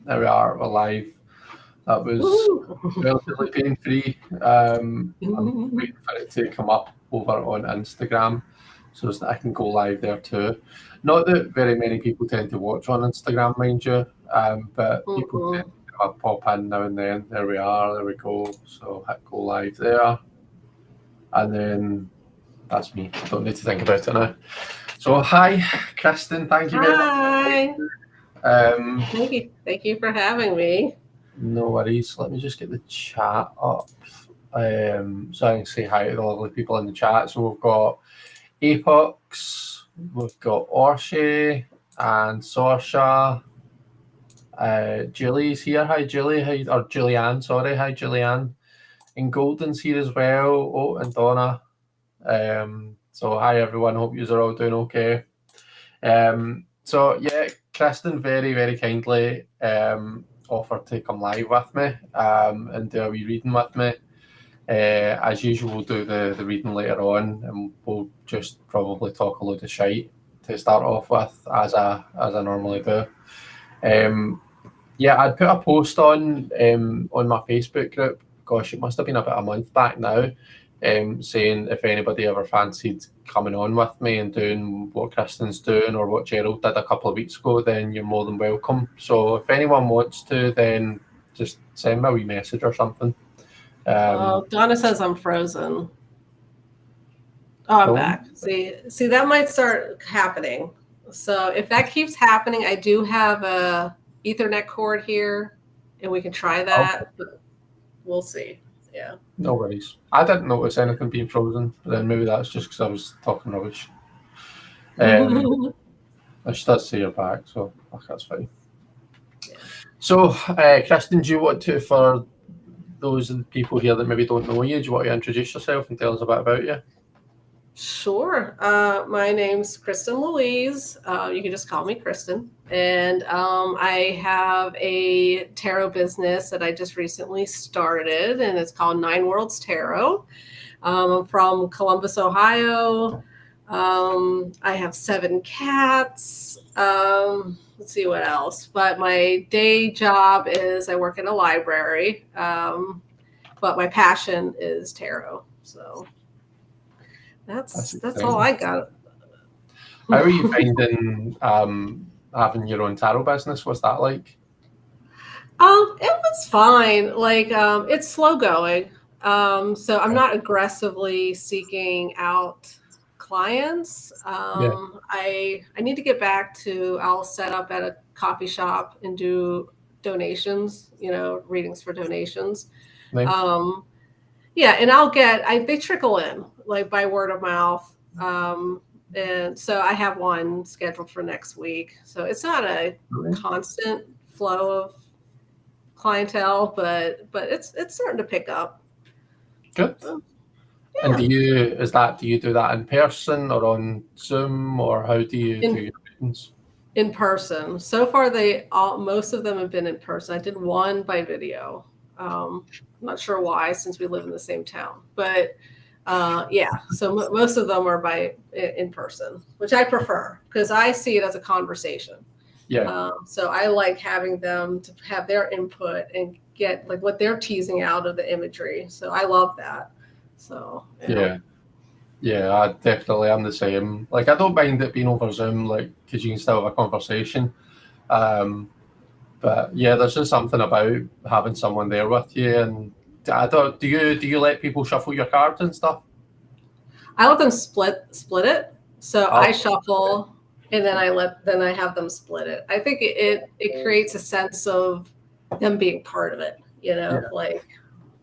There we are. We're live. That was relatively pain-free. I'm waiting for it to come up over on Instagram so that I can go live there too. Not that very many people tend to watch on Instagram, mind you, but people tend to kind of pop in now and then. There we are. There we go. So hit go live there. And then that's me. Don't need to think about it now. So hi, Kristen. Thank you very much. Hi. Thank you for having me. No worries. Let me just get the chat up so I can say hi to the lovely people in the chat. So we've got Apox, we've got Orshi and Sorsha. Julie's here. Hi, Julie. Or Julianne, sorry. Hi, Julianne. And Golden's here as well. Oh, and Donna. So hi, everyone. Hope you are all doing okay. So, yeah, Kristen very, very kindly offered to come live with me and do a wee reading with me. As usual, we'll do the reading later on, and we'll just probably talk a load of shite to start off with, as I normally do. Yeah, I'd put a post on my Facebook group. Gosh, it must have been about a month back now, saying if anybody ever fancied coming on with me and doing what Kristen's doing or what Gerald did a couple of weeks ago, then you're more than welcome. So if anyone wants to, then just send me a wee message or something. Donna says I'm frozen. Oh, I'm back. See, that might start happening. So if that keeps happening, I do have a Ethernet cord here, and we can try that. Okay. But we'll see. Yeah. No worries. I didn't notice anything being frozen, but then maybe that's just because I was talking rubbish. She does say you're back, so that's fine. Yeah. So, Kristen, do you want to, for those people here that maybe don't know you, do you want to introduce yourself and tell us a bit about you? Sure. My name's Kristen Louise. You can just call me Kristen. And I have a tarot business that I just recently started, and it's called Nine Worlds Tarot. I'm from Columbus, Ohio. I have 7 cats. Let's see what else. But my day job is I work in a library. But my passion is tarot. So that's all I got. How are you finding having your own tarot business? What's that like? It was fine. Like it's slow going. So I'm not aggressively seeking out clients. I need to get back to, I'll set up at a coffee shop and do donations, readings for donations. Nice. Yeah, and I'll get, they trickle in like by word of mouth. And so I have one scheduled for next week. So it's not a constant flow of clientele, but it's starting to pick up. Good. Yeah. And do you do that in person or on Zoom, or how do you do your readings? In person. So far, most of them have been in person. I did one by video. I'm not sure why, since we live in the same town, but yeah. So most of them are in person, which I prefer because I see it as a conversation. Yeah. So I like having them to have their input and get like what they're teasing out of the imagery. So I love that. So yeah, I definitely am the same. Like, I don't mind it being over Zoom, like, because you can still have a conversation. But yeah, there's just something about having someone there with you. And do you let people shuffle your cards and stuff? I let them split it. So I shuffle, and then I have them split it. I think it creates a sense of them being part of it.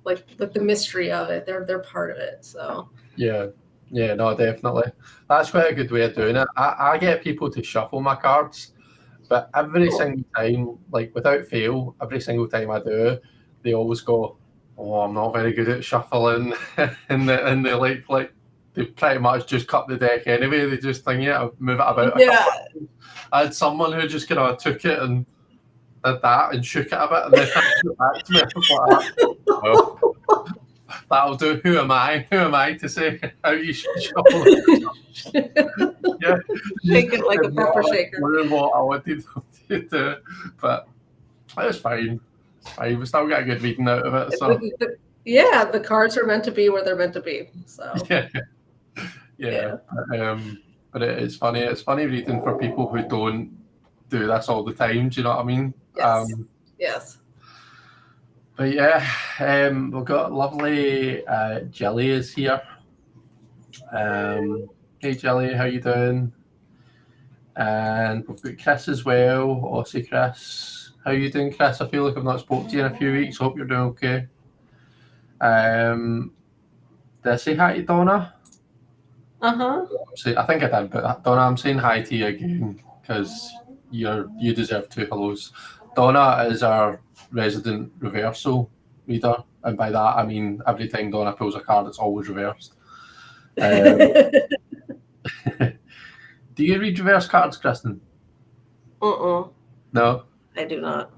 Like the mystery of it. They're part of it. So yeah, no, definitely. That's quite a good way of doing it. I get people to shuffle my cards, but every single time, like without fail, every single time I do, they always go, "Oh, I'm not very good at shuffling," and they like they pretty much just cut the deck anyway. They just move it about. Yeah. I had someone who just kind of took it and did that and shook it a bit, and then handed it back to me. Well, that'll do. Who am I? Who am I to say how you should shuffle? Yeah, shake it like a pepper shaker. What I wanted to do, but It was fine. It's fine. We still got a good reading out of it. So Yeah, the cards are meant to be where they're meant to be. So yeah. But it's funny. It's funny reading for people who don't do this all the time. Do you know what I mean? Yes. Yes. But yeah, we've got lovely Jelly is here. Hey Jelly, how you doing? And we've got Chris as well. Aussie Chris. How you doing, Chris? I feel like I've not spoke to you in a few weeks. Hope you're doing okay. Did I say hi to Donna? I think I did, but Donna, I'm saying hi to you again because you deserve two hellos. Donna is our resident reversal reader, and by that I mean every time Donna pulls a card, it's always reversed. Do you read reverse cards, Kristen? No, I do not.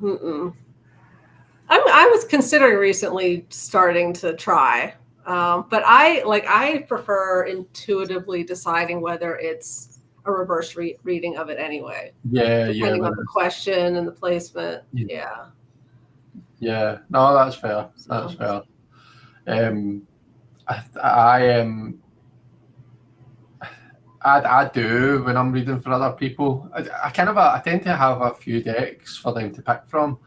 I was considering recently starting to try, but I prefer intuitively deciding whether it's a reverse reading of it anyway. Depending on the question and the placement. Yeah. No, that's fair. That's fair. I do when I'm reading for other people. I tend to have a few decks for them to pick from,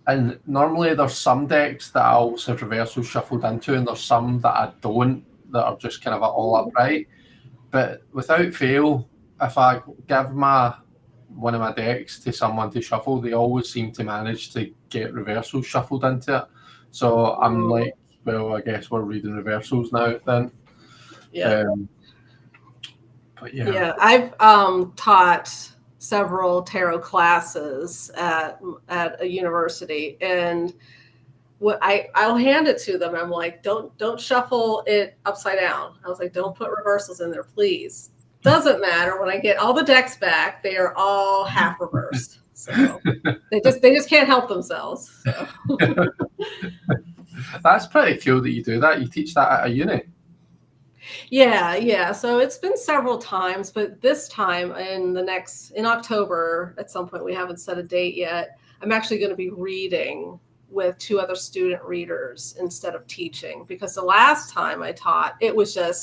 and normally there's some decks that I also have reversals shuffled into, and there's some that I don't, that are just kind of all upright. But without fail, if I give one of my decks to someone to shuffle, they always seem to manage to get reversals shuffled into it. So I'm like, well, I guess we're reading reversals now then. Yeah. But yeah, I've taught several tarot classes at a university, and I'll hand it to them. I'm like, don't shuffle it upside down. I was like, don't put reversals in there, please. Doesn't matter. When I get all the decks back, they are all half reversed. So they just can't help themselves. So. That's pretty cool that you do that. You teach that at a uni. Yeah. So it's been several times, but this time in October at some point, we haven't set a date yet. I'm actually going to be reading with two other student readers instead of teaching, because the last time I taught, it was a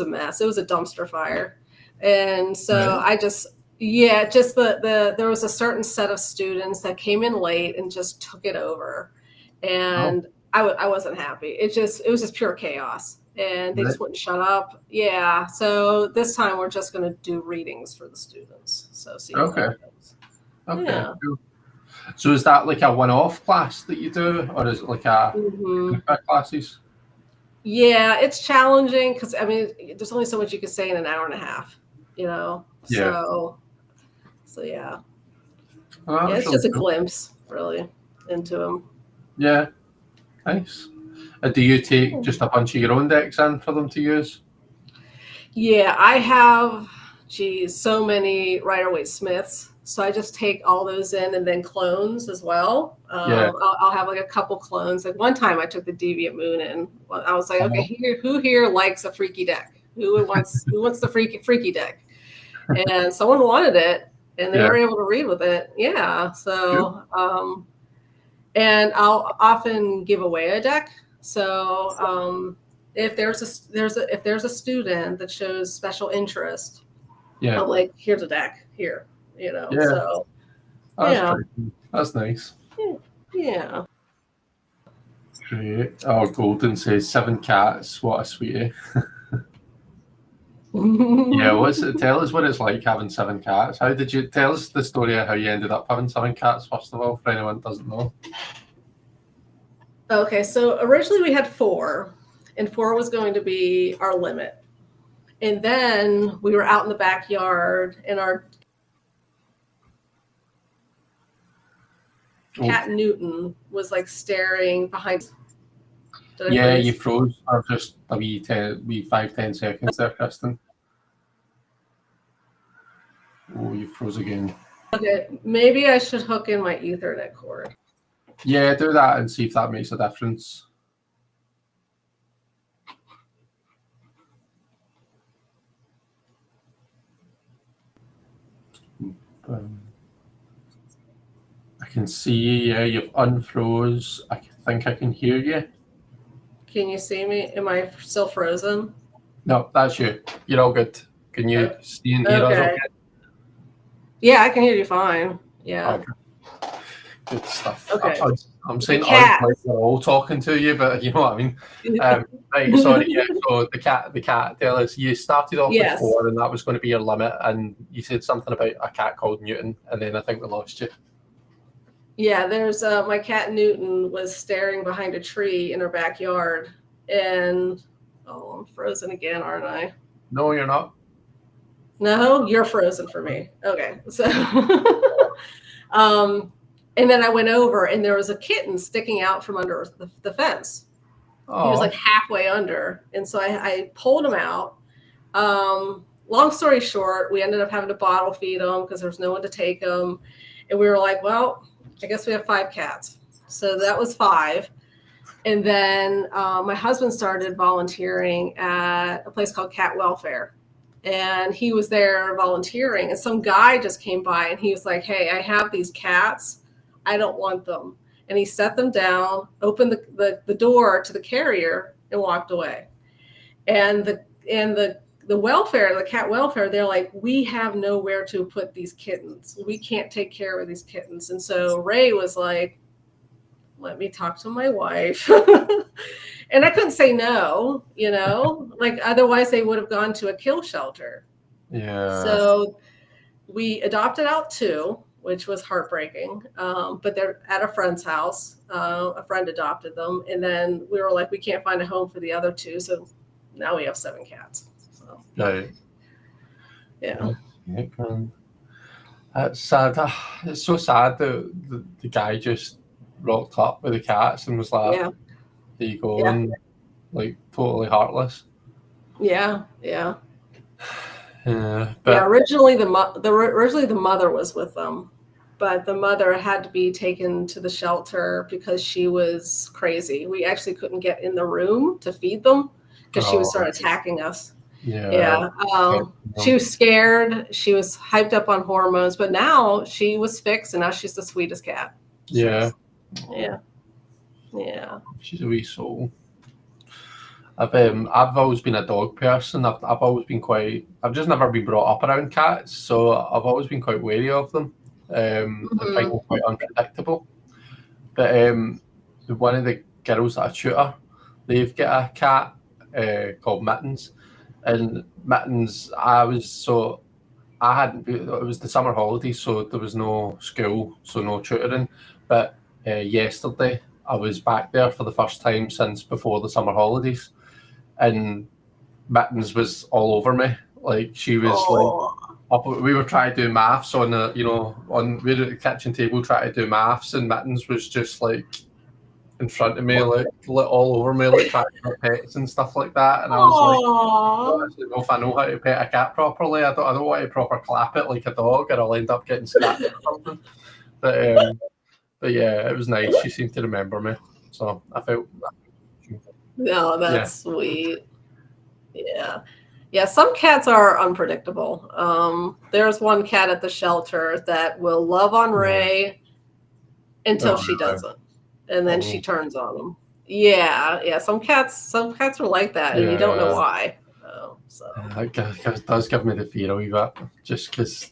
mess. It was a dumpster fire. And so I just there was a certain set of students that came in late and just took it over. And I wasn't happy. It was just pure chaos. And they just wouldn't shut up. Yeah. So this time we're just going to do readings for the students. So see how that goes. Okay. Yeah. Cool. So is that like a one-off class that you do, or is it like a classes? Yeah, it's challenging because I mean, there's only so much you can say in an hour and a half, you know. Yeah. So yeah. Well, it's just a glimpse, really, into them. Yeah. Nice. Do you take just a bunch of your own decks in for them to use? Yeah, I have, so many Rider-Waite Smiths. So I just take all those in and then clones as well. I'll have like a couple clones. Like one time I took the Deviant Moon in. I was like, okay, who here likes a freaky deck? Who wants the freaky deck? And someone wanted it, and they were able to read with it. Yeah. So, and I'll often give away a deck. So if there's a student that shows special interest, I'm like, here's a deck here, you know. So that's nice. Yeah. Great. Oh, Golden says 7 cats. What a sweetie. Yeah, tell us what it's like having 7 cats. How did you tell us the story of how you ended up having 7 cats, first of all, for anyone who doesn't know? Okay, so originally we had 4, and 4 was going to be our limit. And then we were out in the backyard, and our cat Newton was like staring behind. Yeah, you froze for just a wee 5-10 seconds there, Kristen. Oh, you froze again. Okay, maybe I should hook in my Ethernet cord. Yeah, do that and see if that makes a difference. I can see you. Yeah, you've unfroze. I think I can hear you. Can you see me? Am I still frozen? No, that's you. You're all good. Can you see and hear us Okay. okay? Yeah, I can hear you fine. Yeah. Okay. Good stuff. Okay. I'm The saying us cat. like we're all talking to you, but you know what I mean. Right, sorry. Yeah. So the cat. Tell us. You started off with Yes. 4, and that was going to be your limit, and you said something about a cat called Newton, and then I think we lost you. Yeah, there's my cat Newton was staring behind a tree in her backyard, and I'm frozen again, aren't I? No, you're not. No, you're frozen for me. Okay, so and then I went over, and there was a kitten sticking out from under the fence. Oh. He was like halfway under, and so I pulled him out. Long story short, we ended up having to bottle feed him because there was no one to take him, and we were like, well, I guess we have 5 cats. So that was 5. And then my husband started volunteering at a place called Cat Welfare. And he was there volunteering. And some guy just came by and he was like, hey, I have these cats. I don't want them. And he set them down, opened the door to the carrier, and walked away. And the welfare, the cat welfare, they're like, we have nowhere to put these kittens. We can't take care of these kittens. And so Ray was like, let me talk to my wife. And I couldn't say no, like otherwise they would have gone to a kill shelter. Yeah. So we adopted out 2, which was heartbreaking. But they're at a friend's house. A friend adopted them. And then we were like, we can't find a home for the other 2. So now we have 7 cats. So, right. Yeah. That's sad. It's so sad that the guy just rocked up with the cats and was like, Yeah. there you go, Yeah. and like totally heartless. Yeah. But originally the mother was with them, but the mother had to be taken to the shelter because she was crazy. We actually couldn't get in the room to feed them because she would start attacking us. Yeah. She was scared. She was hyped up on hormones, but now she was fixed, and now she's the sweetest cat. Yeah. Yeah. She's a wee soul. I've always been a dog person. I've always been I've just never been brought up around cats, so I've always been quite wary of them. I find them quite unpredictable. But one of the girls that I tutor, they've got a cat called Mittens, and Mittens, it was the summer holidays, so there was no school, so no tutoring. But yesterday I was back there for the first time since before the summer holidays, and Mittens was all over me. Like she was we were trying to do maths on we were at the kitchen table trying to do maths, and Mittens was just like in front of me, like all over me, like trying to pet pets and stuff like that. And I was like, I don't actually know if I know how to pet a cat properly. I don't want to proper clap it like a dog, or I'll end up getting scratched or something. But yeah, it was nice. She seemed to remember me, so I felt. No, that's sweet. Yeah. Some cats are unpredictable. There's one cat at the shelter that will love on Ray until she doesn't, and then she turns on him. Yeah. Some cats are like that, and you don't know why. It does give me the fear a wee bit, just because,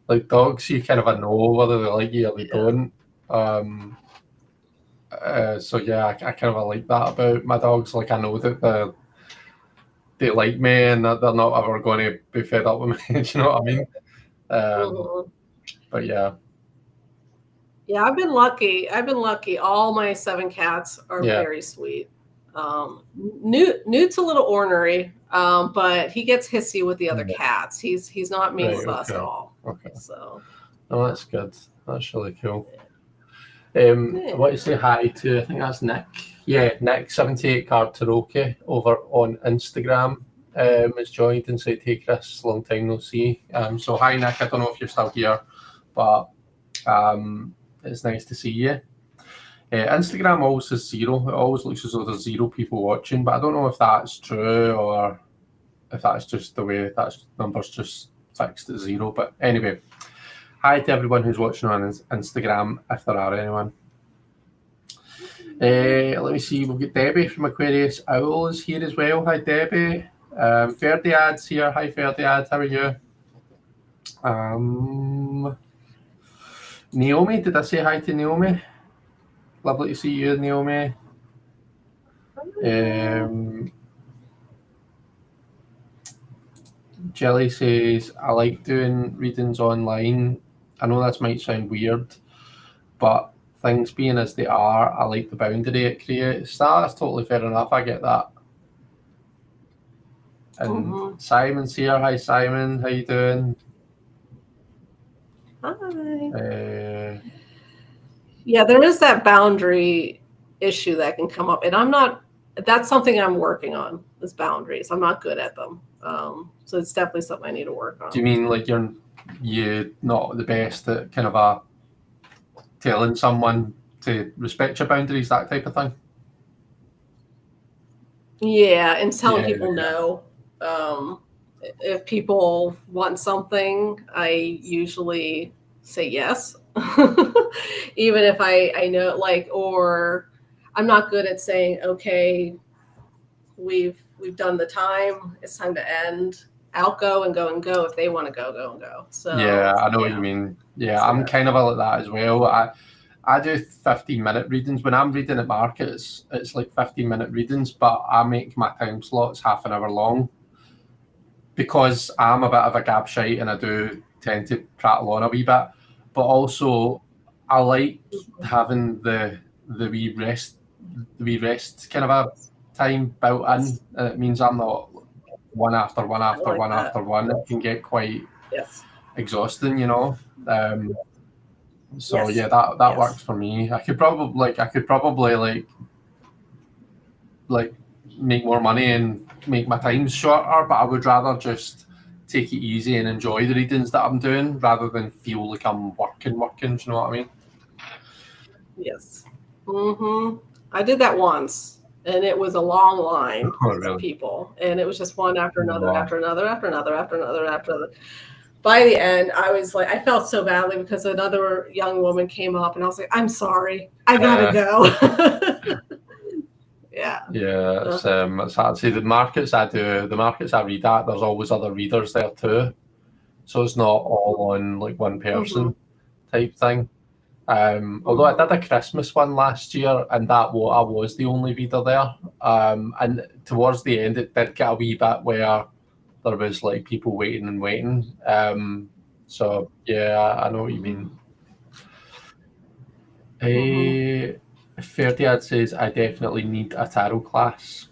like dogs, you kind of know whether they like you or they don't. So yeah, I kind of like that about my dogs. Like I know that they like me and that they're not ever going to be fed up with me. Do you know what I mean? But yeah. Yeah, I've been lucky. All my 7 cats are very sweet. Newt's a little ornery, but he gets hissy with the other cats. He's not mean with us at all. Okay. So. Oh, that's good. That's really cool. I want to say hi to, I think that's Nick. Yeah, Nick 78 Card Taroki over on Instagram has joined and said, hey Chris, long time no see. So hi Nick, I don't know if you're still here, but it's nice to see you. Instagram always says 0. It always looks as though there's 0 people watching, but I don't know if that's true or if that's just the way that number's just fixed at 0. But anyway, hi to everyone who's watching on Instagram, if there are anyone. Let me see, we've got Debbie from Aquarius Owl is here as well. Hi, Debbie. Ferdiad's here. Hi, Ferdiad. How are you? Naomi, did I say hi to Naomi? Lovely to see you, Naomi. Jelly says, I like doing readings online. I know this might sound weird, but things being as they are, I like the boundary it creates. That's totally fair enough. I get that. And Simon's here. Hi, Simon. How you doing? Hi. Yeah, there is that boundary issue that can come up, and that's something I'm working on, is boundaries. I'm not good at them. So it's definitely something I need to work on. Do you mean like you're not the best at kind of telling someone to respect your boundaries, that type of thing? Yeah, and telling people no. If people want something, I usually say yes. Even if I know, like, or I'm not good at saying, okay, we've done the time, it's time to end. I'll go and go and go. If they want to go, go and go. So yeah, I know what you mean. Yeah, so, I'm kind of like that as well. I do 15-minute readings. When I'm reading at market, it's like 15-minute readings, but I make my time slots half an hour long because I'm a bit of a gab shite and I do tend to prattle on a wee bit. But also, I like having the wee rest kind of a time built in. It means I'm not one after one after one after one. It can get quite exhausting, you know. So yeah, that works for me. I could probably like make more money and make my time shorter, but I would rather just take it easy and enjoy the readings that I'm doing rather than feel like I'm working. Do you know what I mean? Yes. I did that once, and it was a long line of people, and it was just one after another, after another, after another, after another, after another. By the end, I was like, I felt so badly because another young woman came up, and I was like, I'm sorry, I gotta go. Yeah. It's hard to see. The markets I read at, there's always other readers there too, so it's not all on like one person type thing. Although I did a Christmas one last year, and I was the only reader there. And towards the end, it did get a wee bit where there was like people waiting and waiting. So yeah, I know what you mean. Ferdiad says, I definitely need a tarot class.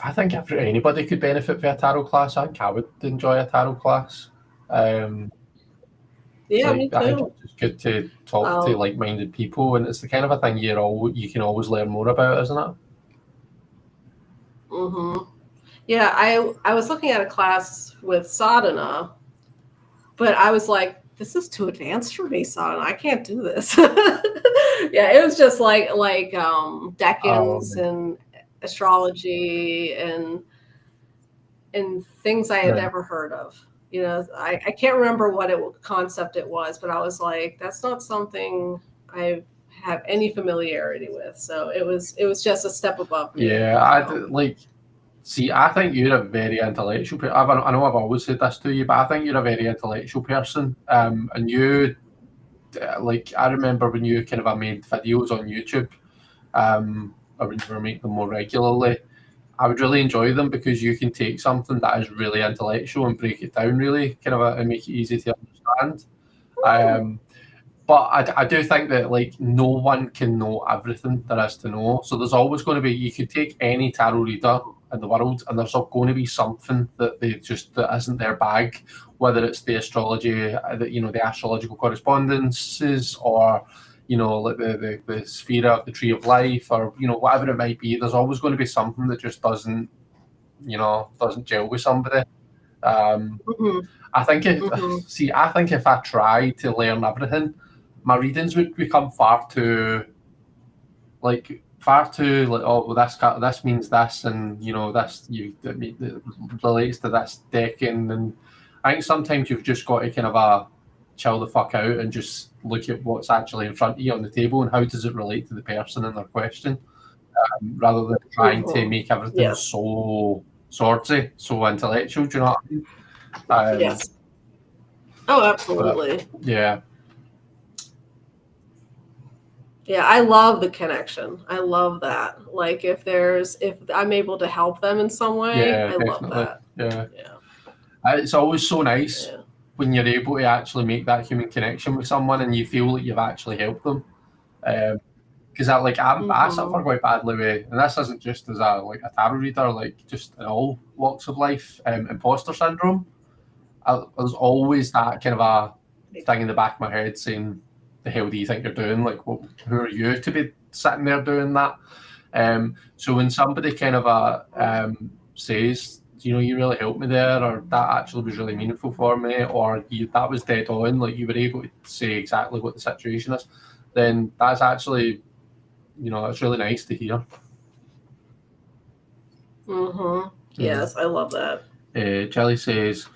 I think if anybody could benefit from a tarot class, I think I would enjoy a tarot class. Yeah, me too. I think it's just good to talk to like-minded people, and it's the kind of a thing you can always learn more about, isn't it? Yeah, I was looking at a class with sadhana, but I was like, this is too advanced for me, sadhana. I can't do this. Yeah, it was just like decans and astrology and things I had never heard of. You know, I can't remember what concept it was, but I was like, that's not something I have any familiarity with. So it was just a step above me. Yeah, see, I think you're a very intellectual person. I know I've always said this to you, but I think you're a very intellectual person. And you, like, I remember when you kind of made videos on YouTube, or when you were making them more regularly, I would really enjoy them because you can take something that is really intellectual and break it down really kind of and make it easy to understand. But I do think that like no one can know everything there is to know. So there's always going to be, you could take any tarot reader in the world and there's going to be something that that isn't their bag, whether it's the astrology, the astrological correspondences, or like the sphere of the tree of life, or whatever it might be. There's always going to be something that just doesn't gel with somebody. I think if I tried to learn everything, my readings would become far too like, oh, well, this means this, and this it relates to this decking, and I think sometimes you've just got to kind of chill the fuck out and just look at what's actually in front of you on the table and how does it relate to the person and their question, rather than trying to make everything so swordsy, so intellectual. Do you know what I mean? Yes. Oh, absolutely. Yeah. Yeah, I love the connection. I love that. Like if I'm able to help them in some way, I love that. Yeah. It's always so nice when you're able to actually make that human connection with someone and you feel like you've actually helped them. Because I suffer quite badly with, and this isn't just as a tarot reader, like just in all walks of life, imposter syndrome. There's always that kind of a thing in the back of my head saying, the hell do you think you're doing? Like, well, who are you to be sitting there doing that? So when somebody kind of says, you really helped me there, or that actually was really meaningful for me, or that was dead on, like you were able to say exactly what the situation is, then that's actually, it's really nice to hear. Yes, I love that. Jelly says,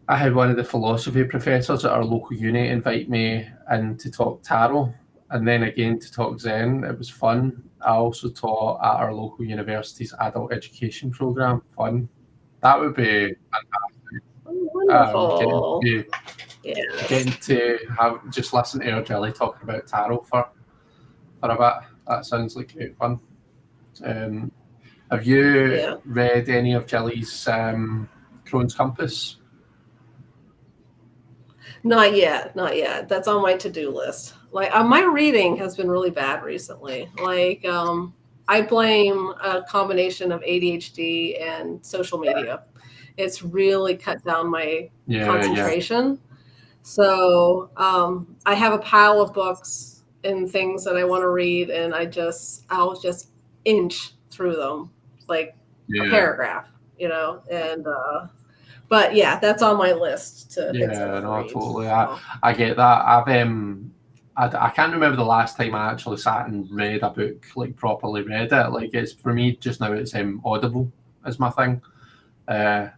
I had one of the philosophy professors at our local uni invite me in to talk tarot and then again to talk Zen. It was fun. I also taught at our local university's adult education program. Fun. That would be fantastic. Wonderful. Getting to have just listen to our Jelly talking about tarot for a bit. That sounds like great fun. Have you read any of Jelly's Crone's Compass? Not yet. That's on my to-do list. Like my reading has been really bad recently. Like I blame a combination of ADHD and social media. It's really cut down my concentration. So I have a pile of books and things that I want to read, and I'll just inch through them like a paragraph, and but yeah, that's on my list to read. Totally. So. I get that. I can't remember the last time I actually sat and read a book, like properly read it. Like it's for me just now, it's Audible is my thing. I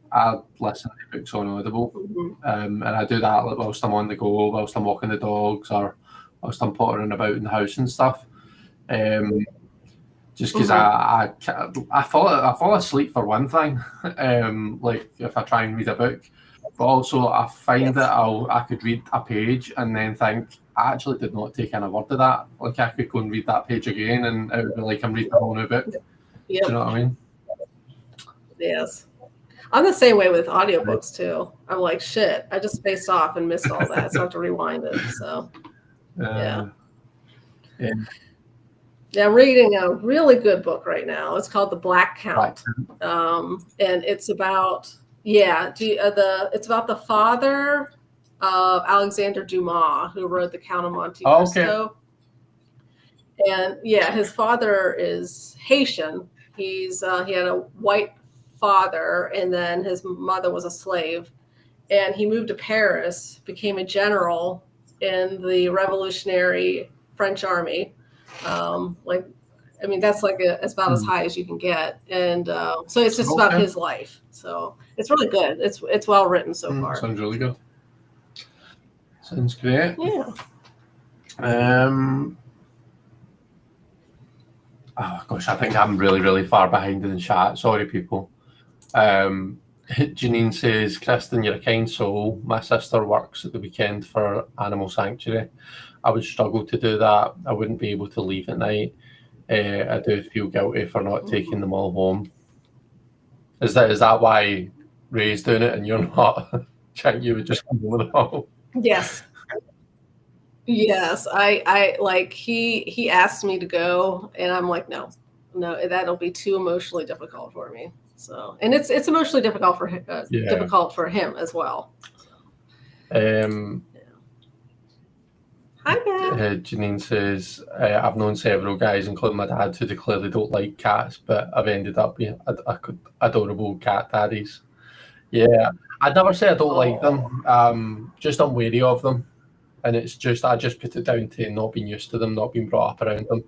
listen to books on Audible, and I do that like whilst I'm on the go, whilst I'm walking the dogs, or whilst I'm pottering about in the house and stuff. Just because I fall asleep for one thing, like if I try and read a book, but also I find that I could read a page and then think I actually did not take in a word of that. Like I could go and read that page again, and it would be like I'm reading a whole new book. Do you know what I mean? Yes. I'm the same way with audiobooks too. I'm like, shit, I just spaced off and missed all that, so I have to rewind it. So yeah. I'm reading a really good book right now. It's called The Black Count, and it's about it's about the father of Alexander Dumas, who wrote The Count of Monte Cristo. And his father is Haitian. He had a white father, and then his mother was a slave, and he moved to Paris, became a general in the Revolutionary French Army. That's it's about as high as you can get, and so it's just about his life. So it's really good. It's well written so far. Sounds really good. Sounds great. Yeah. Oh gosh, I think I'm really, really far behind in the chat. Sorry, people. Janine says, Kristen, you're a kind soul. My sister works at the weekend for Animal Sanctuary. I would struggle to do that. I wouldn't be able to leave at night. I do feel guilty for not taking them all home. Is that why Ray's doing it and you're not? You would just come home with them all? Yes. Yes, I like he asked me to go, and I'm like, no, that'll be too emotionally difficult for me. So, and it's emotionally difficult for him, difficult for him as well. Hi, Janine says, I've known several guys, including my dad, who declare they don't like cats, but I've ended up being adorable cat daddies. Yeah, I'd never say I don't like them. Just I'm wary of them. And it's just, I just put it down to not being used to them, not being brought up around them,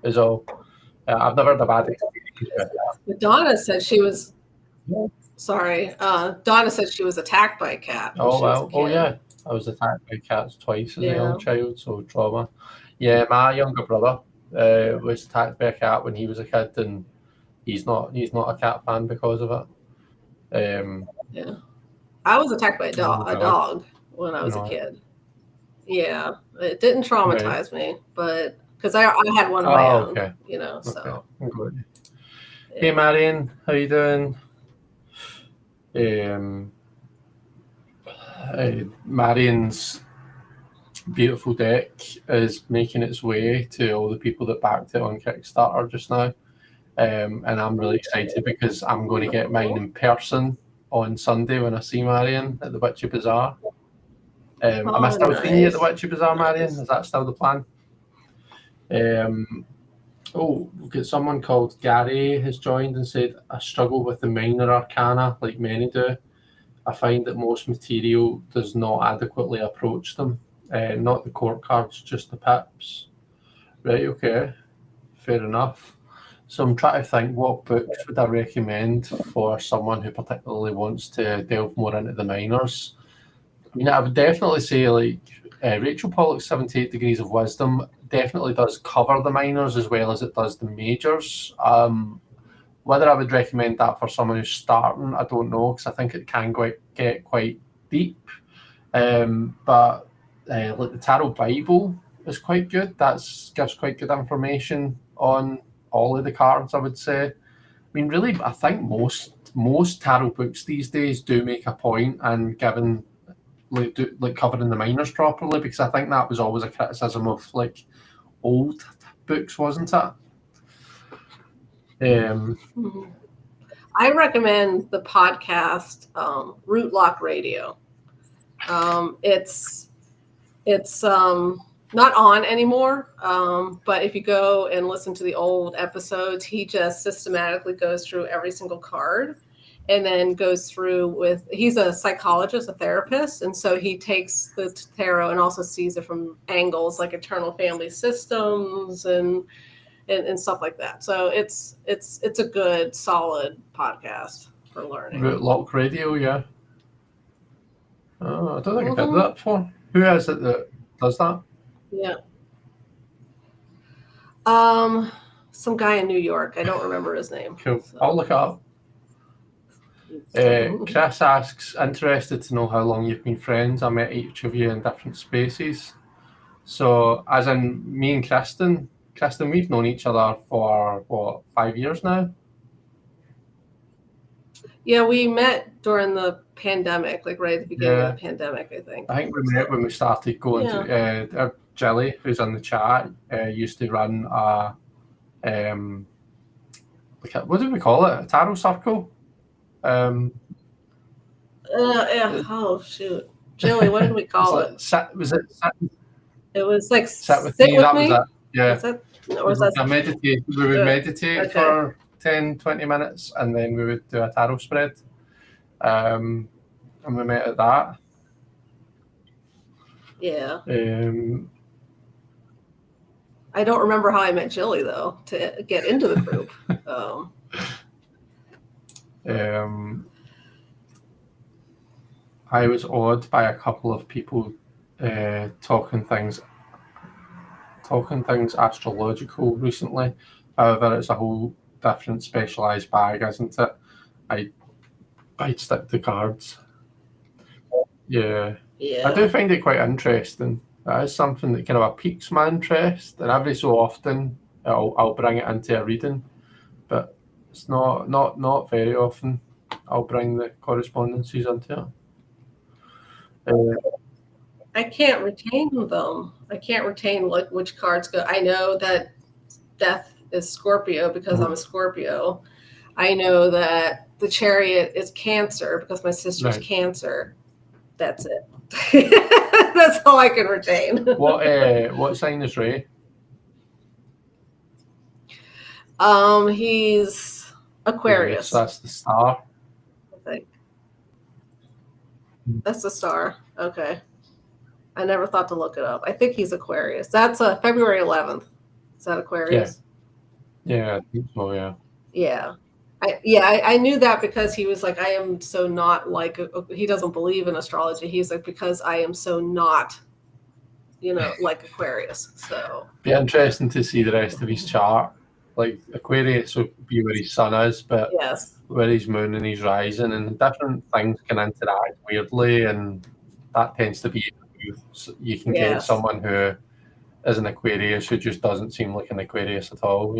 is all. I've never had a bad experience. Donna said she was Sorry. Donna said she was attacked by a cat when Oh, she was a well. Oh, kid. yeah. I was attacked by cats twice as a Yeah. young child, so trauma. Yeah, my younger brother was attacked by a cat when he was a kid, and he's not a cat fan because of it. Yeah. I was attacked by a Really? dog when I was a No. kid. Yeah. It didn't Right. traumatize me, but because I had one of my Oh, own, okay. you know, Okay. so. I'm good. Yeah. Hey, Marion, how you doing? Marion's beautiful deck is making its way to all the people that backed it on Kickstarter just now. And I'm really excited because I'm going to get mine in person on Sunday when I see Marion at the Witchy Bazaar. Am I still seeing you at the Witchy Bazaar, Marion? Is that still the plan? We've got someone called Gary has joined and said, I struggle with the minor arcana like many do. I find that most material does not adequately approach them. Not the court cards, just the pips. Right, okay. Fair enough. So I'm trying to think, what books would I recommend for someone who particularly wants to delve more into the minors? I mean, I would definitely say like Rachel Pollack's 78 Degrees of Wisdom definitely does cover the minors as well as it does the majors. Whether I would recommend that for someone who's starting, I don't know, because I think it can get quite deep. But like the Tarot Bible is quite good. That gives quite good information on all of the cards, I would say. I mean, really, I think most tarot books these days do make a point and giving like covering the minors properly, because I think that was always a criticism of like old books, wasn't it? I recommend the podcast Root Lock Radio. It's not on anymore, but if you go and listen to the old episodes, he just systematically goes through every single card and then goes through he's a psychologist, a therapist, and so he takes the tarot and also sees it from angles like eternal family systems and stuff like that. So it's a good, solid podcast for learning. Root Lock Radio, yeah. Oh, I don't think I've heard that before. Who is it that does that? Yeah. Some guy in New York. I don't remember his name. Cool. So. I'll look it up. Chris asks, interested to know how long you've been friends. I met each of you in different spaces. So, as in me and Kristen, we've known each other for 5 years now? Yeah, we met during the pandemic, like right at the beginning of the pandemic, I think. I think we met when we started going to Jilly, who's in the chat, used to run what do we call it? A tarot circle? Oh shoot. Jilly, what did we call it? It was like sit with me. That was it. Yeah. Was that, we would meditate for 10, 20 minutes and then we would do a tarot spread. And we met at that. Yeah. I don't remember how I met Jilly though to get into the group. I was awed by a couple of people talking things astrological recently. However, it's a whole different specialised bag, isn't it? I'd stick to cards. Yeah. I do find it quite interesting. That is something that kind of piques my interest, and every so often I'll bring it into a reading, but it's not very often I'll bring the correspondences into it. I can't retain them. I can't retain like which cards go. I know that Death is Scorpio because I'm a Scorpio. I know that the Chariot is Cancer because my sister's Cancer. That's it. That's all I can retain. What sign is Ray? He's Aquarius. Yes, that's the star. I think. That's the star. Okay. I never thought to look it up. I think he's Aquarius. That's February 11th. Is that Aquarius? Yeah, I think so, yeah. Yeah. I knew that because he was like, I am so not like, he doesn't believe in astrology. He's like, because I am so not, like Aquarius. So be interesting to see the rest of his chart. Like Aquarius would be where his sun is, but yes, where his moon and his rising, and different things can interact weirdly, and that tends to be, you can get yes. someone who is an Aquarius who just doesn't seem like an Aquarius at all,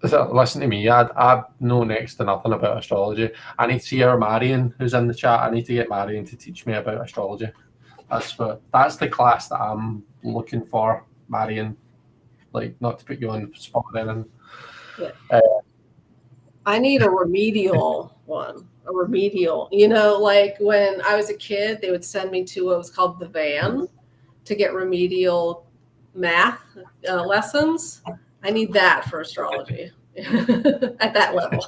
So listen to me, I know next to nothing about astrology. I need to see our Marion who's in the chat. I need to get Marion to teach me about astrology. That's the class that I'm looking for, Marion. Like, not to put you on the spot or anything. Yeah. I need a remedial one. A remedial. Like when I was a kid, they would send me to what was called the van to get remedial math lessons. I need that for astrology at that level.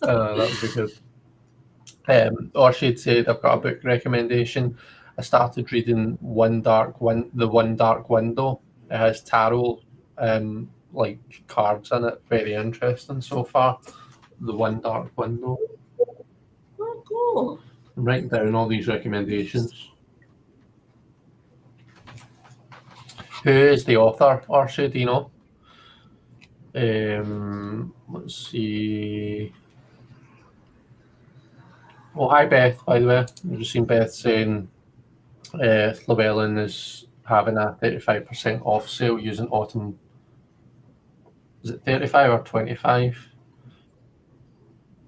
That would be good. Orchid said, I've got a book recommendation. I started reading The One Dark Window. It has tarot like cards in it. Very interesting so far. The One Dark Window. Oh, cool. I'm writing down all these recommendations. Who is the author, Orchid? Do you know? Let's see. Oh, hi Beth, by the way. I've just seen Beth saying Llewellyn is having a 35% off sale using autumn. Is it 35 or 25?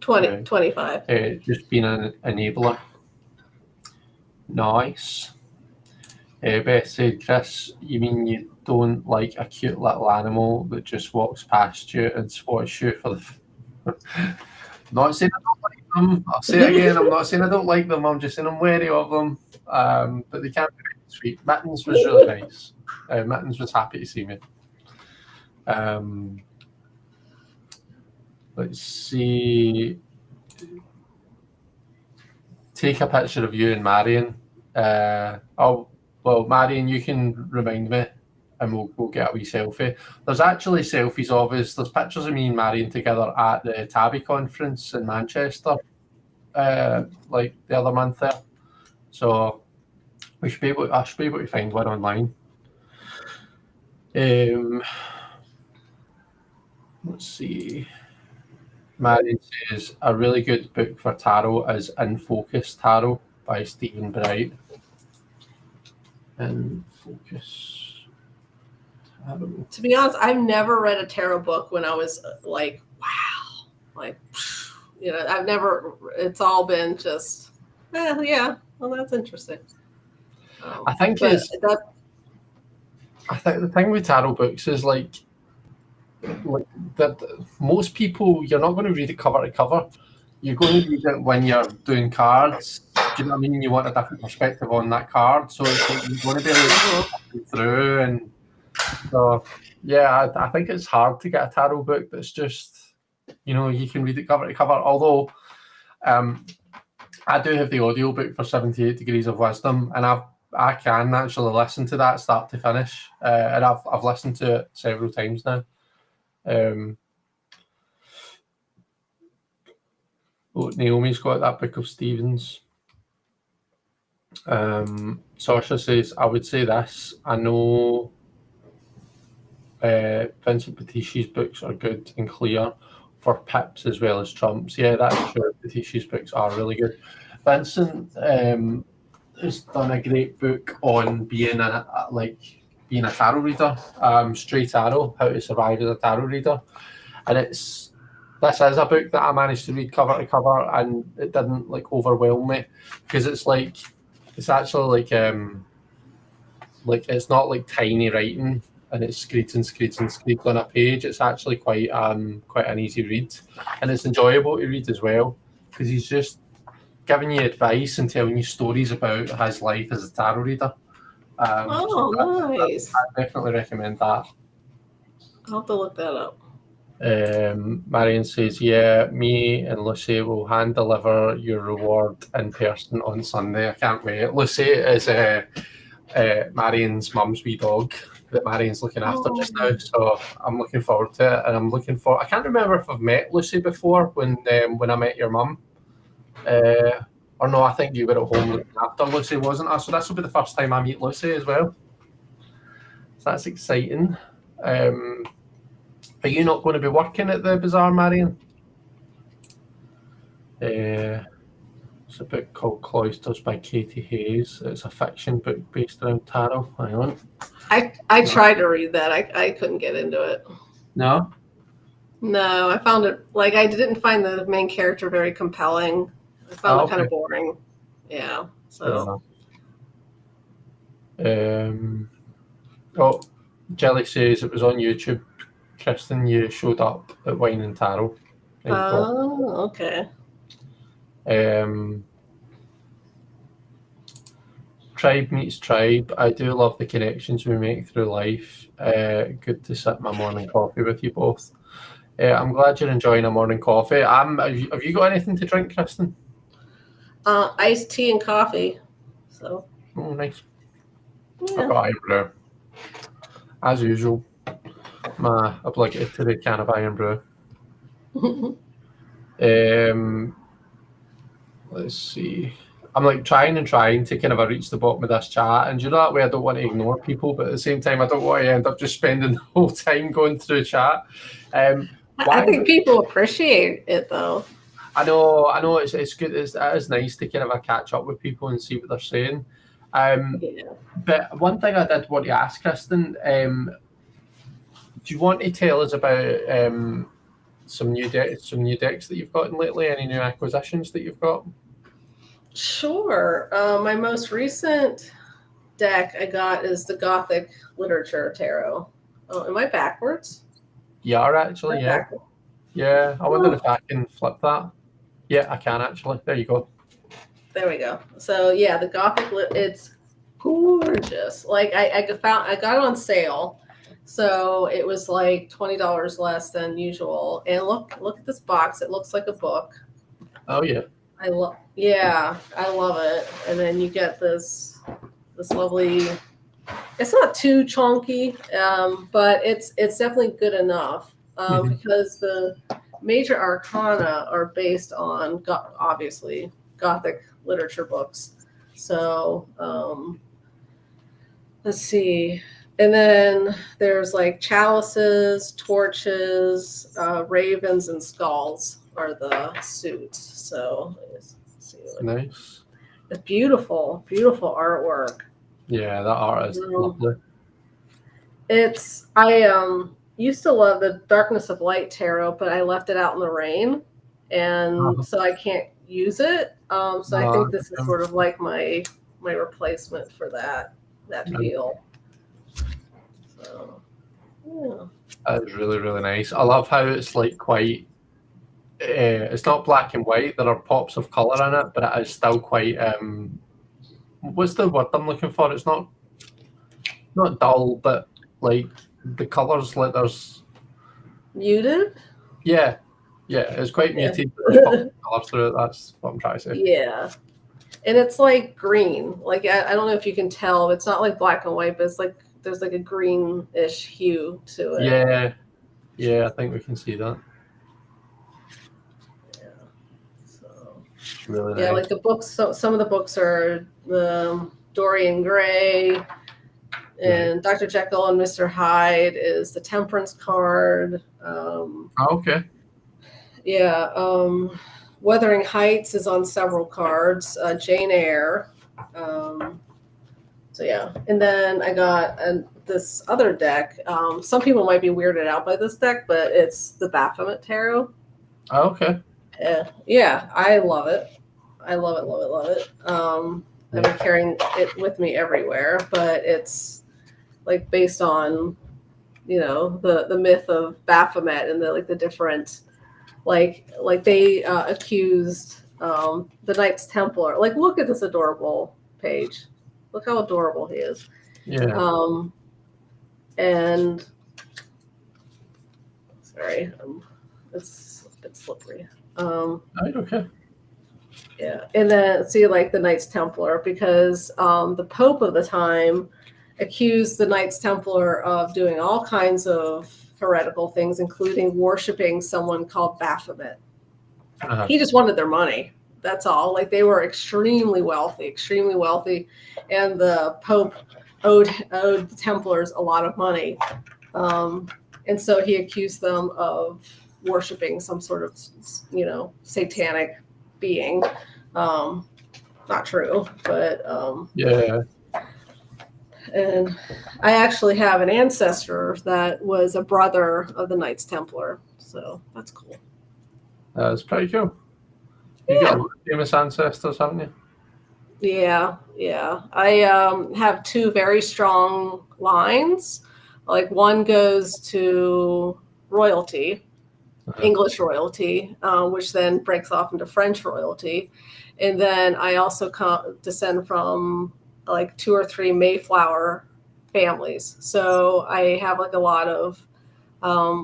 25. Just being an enabler. Nice. Beth said, Chris, you mean you don't like a cute little animal that just walks past you and swats you for the... Not saying I don't like them. I'll say it again. I'm not saying I don't like them. I'm just saying I'm wary of them. But they can be really sweet. Mittens was really nice. Mittens was happy to see me. Let's see. Take a picture of you and Marion. Marion, you can remind me, and we'll get a wee selfie. There's actually selfies of us. There's pictures of me and Marion together at the Tabby conference in Manchester, like the other month there. So I should be able to find one online. Let's see. Marion says a really good book for tarot is In Focus Tarot by Stephen Bright. In Focus Tarot. To be honest, I've never read a tarot book when I was like, wow, like, I've never. It's all been just, yeah. Well, that's interesting. I think the thing with tarot books is like that most people, you're not going to read it cover to cover. You're going to read it when you're doing cards. Do you know what I mean? You want a different perspective on that card, so it's like you're going to be able to look through. And so, yeah, I think it's hard to get a tarot book that's just, you can read it cover to cover. Although, I do have the audio book for 78 Degrees of Wisdom, and I can actually listen to that start to finish, and I've listened to it several times now. Naomi's got that book of Stephen's. Saoirse says, I would say this. I know Vincent Petisci's books are good and clear for pips as well as trumps. Yeah, that's true. Petisci's books are really good. Vincent has done a great book on being a tarot reader, Stray Tarot, How to Survive as a Tarot Reader. And this is a book that I managed to read cover to cover, and it didn't overwhelm me, because it's actually it's not like tiny writing and it's screeching on a page. It's actually quite an easy read, and it's enjoyable to read as well, because he's just giving you advice and telling you stories about his life as a tarot reader. Nice. I definitely recommend that. I'll have to look that up. Marion says, yeah, me and Lucy will hand deliver your reward in person on Sunday. I can't wait. Lucy is Marion's mum's wee dog. that Marian's looking after just now. Oh. So I'm looking forward to it, and I'm looking for. I can't remember if I've met Lucy before when I met your mum. Or no, I think you were at home looking after Lucy, wasn't I? So this will be the first time I meet Lucy as well. So that's exciting. Are you not going to be working at the bazaar, Marion? It's a book called Cloisters by Katie Hayes. It's a fiction book based around tarot. Hang on. I tried to read that. I couldn't get into it. No? No, I found it, like, I didn't find the main character very compelling. I found it kind of boring. Yeah. So. Jelly says it was on YouTube. Kristen, you showed up at Wine and Tarot. Oh, okay. Tribe meets tribe. I do love the connections we make through life. Good to sit my morning coffee with you both. I'm glad you're enjoying a morning coffee. Have you got anything to drink, Kristen? Iced tea and coffee. So. Oh, nice. Yeah. I've got iron brew. As usual. My obligatory can of iron brew. Let's see. I'm like trying to kind of reach the bottom of this chat, and you know that way I don't want to ignore people, but at the same time I don't want to end up just spending the whole time going through chat. I think people appreciate it though. I know it's good. It is nice to kind of catch up with people and see what they're saying. But one thing I did want to ask, Kristen, do you want to tell us about some new decks that you've gotten lately? Any new acquisitions that you've got? Sure. My most recent deck I got is the Gothic Literature Tarot. Oh, am I backwards? You are actually, yeah. Backwards? Yeah. I wonder if I can flip that. Yeah, I can actually. There you go. There we go. So yeah, the Gothic it's gorgeous. Like I got it on sale. So it was like $20 less than usual. And look at this box. It looks like a book. Oh yeah. I love it. And then you get this lovely. It's not too chunky, but it's definitely good enough because the major arcana are based on obviously Gothic literature books. So let's see. And then there's like chalices, torches, ravens, and skulls are the suits. So let's see. Nice. It's beautiful, beautiful artwork. Yeah, that art is lovely. I used to love the Darkness of Light tarot, but I left it out in the rain, and so I can't use it. I think this is sort of like my replacement for that feel. So, yeah. That is really, really nice. I love how it's like quite. It's not black and white. There are pops of color in it, but it is still quite. What's the word I'm looking for? It's not dull, but like the colors, like there's muted. Yeah, it's quite muted. There's pops of color through it. That's what I'm trying to say. Yeah, and it's like green. Like I don't know if you can tell. It's not like black and white, but it's like there's like a greenish hue to it. Yeah, I think we can see that. Yeah. So. It's really nice. Like the books. So some of the books are the Dorian Gray, and Dr. Jekyll and Mr. Hyde is the Temperance card. Okay. Yeah. Wuthering Heights is on several cards. Jane Eyre. So yeah, and then I got this other deck. Some people might be weirded out by this deck, but it's the Baphomet Tarot. Oh, okay. Yeah, I love it. I love it. I've been carrying it with me everywhere, but it's like based on, the myth of Baphomet and the different, like they accused the Knights Templar. Like, look at this adorable page. Look how adorable he is. Yeah. And sorry, it's a bit slippery. Okay. Yeah, and then see like the Knights Templar because the Pope of the time accused the Knights Templar of doing all kinds of heretical things, including worshiping someone called Baphomet. He just wanted their money. That's all. Like, they were extremely wealthy, and the Pope owed the Templars a lot of money, and so he accused them of worshiping some sort of, satanic being. Not true, but yeah. And I actually have an ancestor that was a brother of the Knights Templar, so that's cool. That's pretty cool. You got a lot of famous ancestors, haven't you? Yeah. I have two very strong lines. Like, one goes to royalty, English royalty, which then breaks off into French royalty. And then I also descend from like 2 or 3 Mayflower families. So I have like a lot of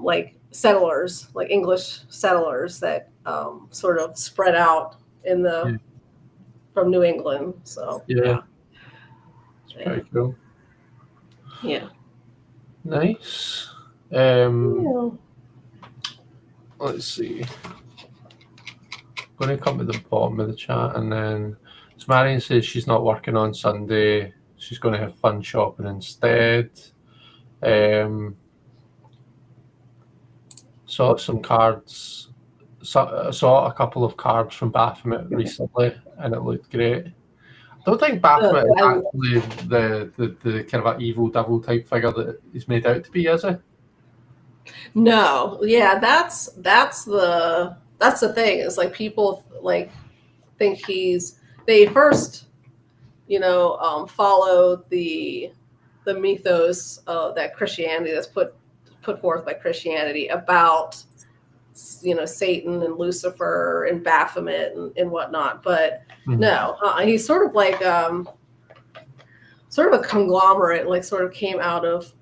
like settlers, like English settlers that sort of spread out from New England. So yeah. It's pretty cool. Yeah. Nice. Let's see. I'm going to come to the bottom of the chat, and then Marion says she's not working on Sunday. She's going to have fun shopping instead. Saw some cards. Saw a couple of cards from Baphomet recently, and it looked great. I don't think Baphomet is actually the kind of an evil devil type figure that he's made out to be, is he? No, yeah, that's the thing. Is like, people like think they first, follow the mythos that Christianity that's put forth by Christianity about, Satan and Lucifer and Baphomet and whatnot. But no, he's sort of like sort of a conglomerate, like sort of came out of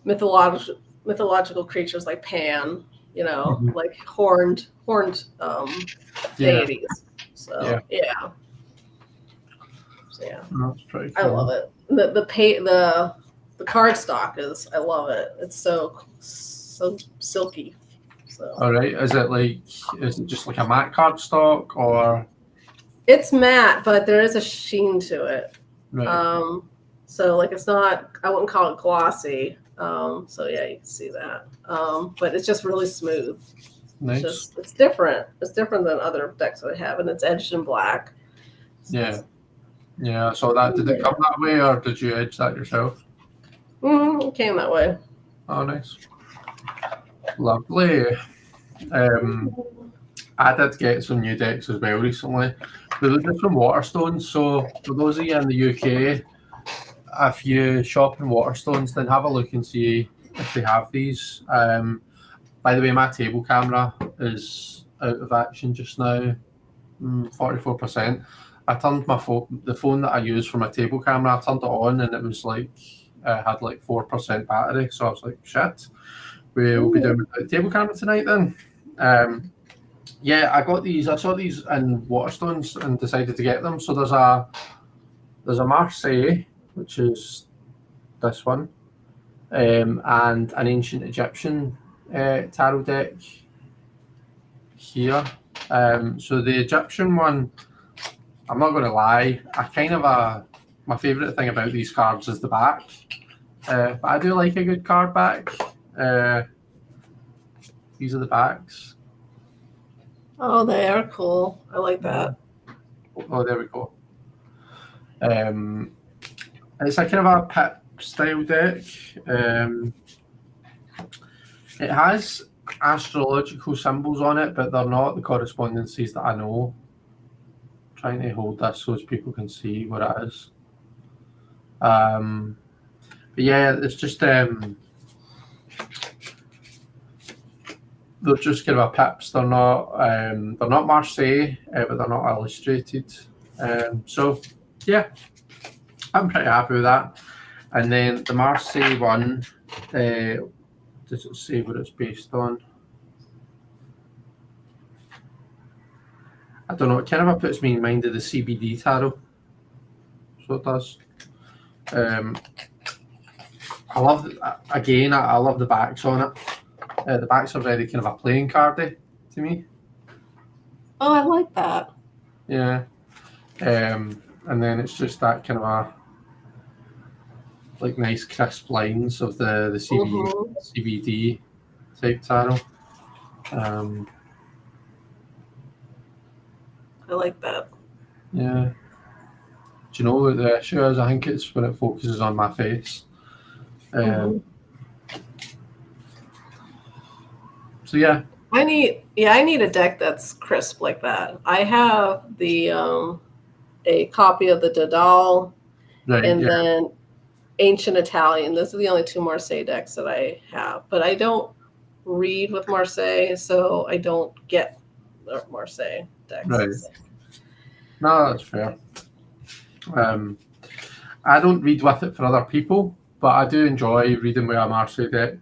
mythological creatures like Pan, like horned deities. So yeah. That's pretty cool. I love it. The cardstock I love it. It's so silky. So. All right. Is it just like a matte cardstock, or? It's matte, but there is a sheen to it. Right. So like, it's not, I wouldn't call it glossy. So yeah, you can see that. But it's just really smooth. Nice. It's different. It's different than other decks that I have, and it's edged in black. Yeah. Yeah. So did it come that way, or did you edge that yourself? It came that way. Oh, nice. Lovely. I did get some new decks as well recently. They were just from Waterstones. So for those of you in the UK, if you shop in Waterstones, then have a look and see if they have these. By the way, my table camera is out of action just now, 44%. I turned the phone that I use for my table camera, I turned it on, and it was like, had like 4% battery. So I was like, shit, we'll be doing the table camera tonight then. Yeah, I got these. I saw these in Waterstones and decided to get them. So there's a Marseille, which is this one, and an ancient Egyptian tarot deck here. So the Egyptian one, I'm not going to lie, my favourite thing about these cards is the back. But I do like a good card back. These are the backs. Oh, they are cool. I like that. Oh, there we go. It's a kind of a pip style deck. It has astrological symbols on it, but they're not the correspondences that I know. I'm trying to hold this so as people can see what it is. But yeah, it's just they're just kind of a pips. They're not Marseille, but they're not illustrated. So yeah, I'm pretty happy with that. And then the Marseille one, does it say what it's based on? I don't know. It kind of puts me in mind of the CBD tarot. so it does. I love I love the backs on it. The backs are very kind of a playing cardy to me. Oh, I like that. Yeah. And then it's just that kind of a like nice crisp lines of the CBD type tarot. I like that. Yeah. Do you know what the issue is? I think it's when it focuses on my face. So yeah. I need a deck that's crisp like that. I have a copy of the Dadal and then Ancient Italian. Those are the only two Marseille decks that I have. But I don't read with Marseille, so I don't get Marseille decks. Right. So. No, that's fair. I don't read with it for other people, but I do enjoy reading with a Marseille deck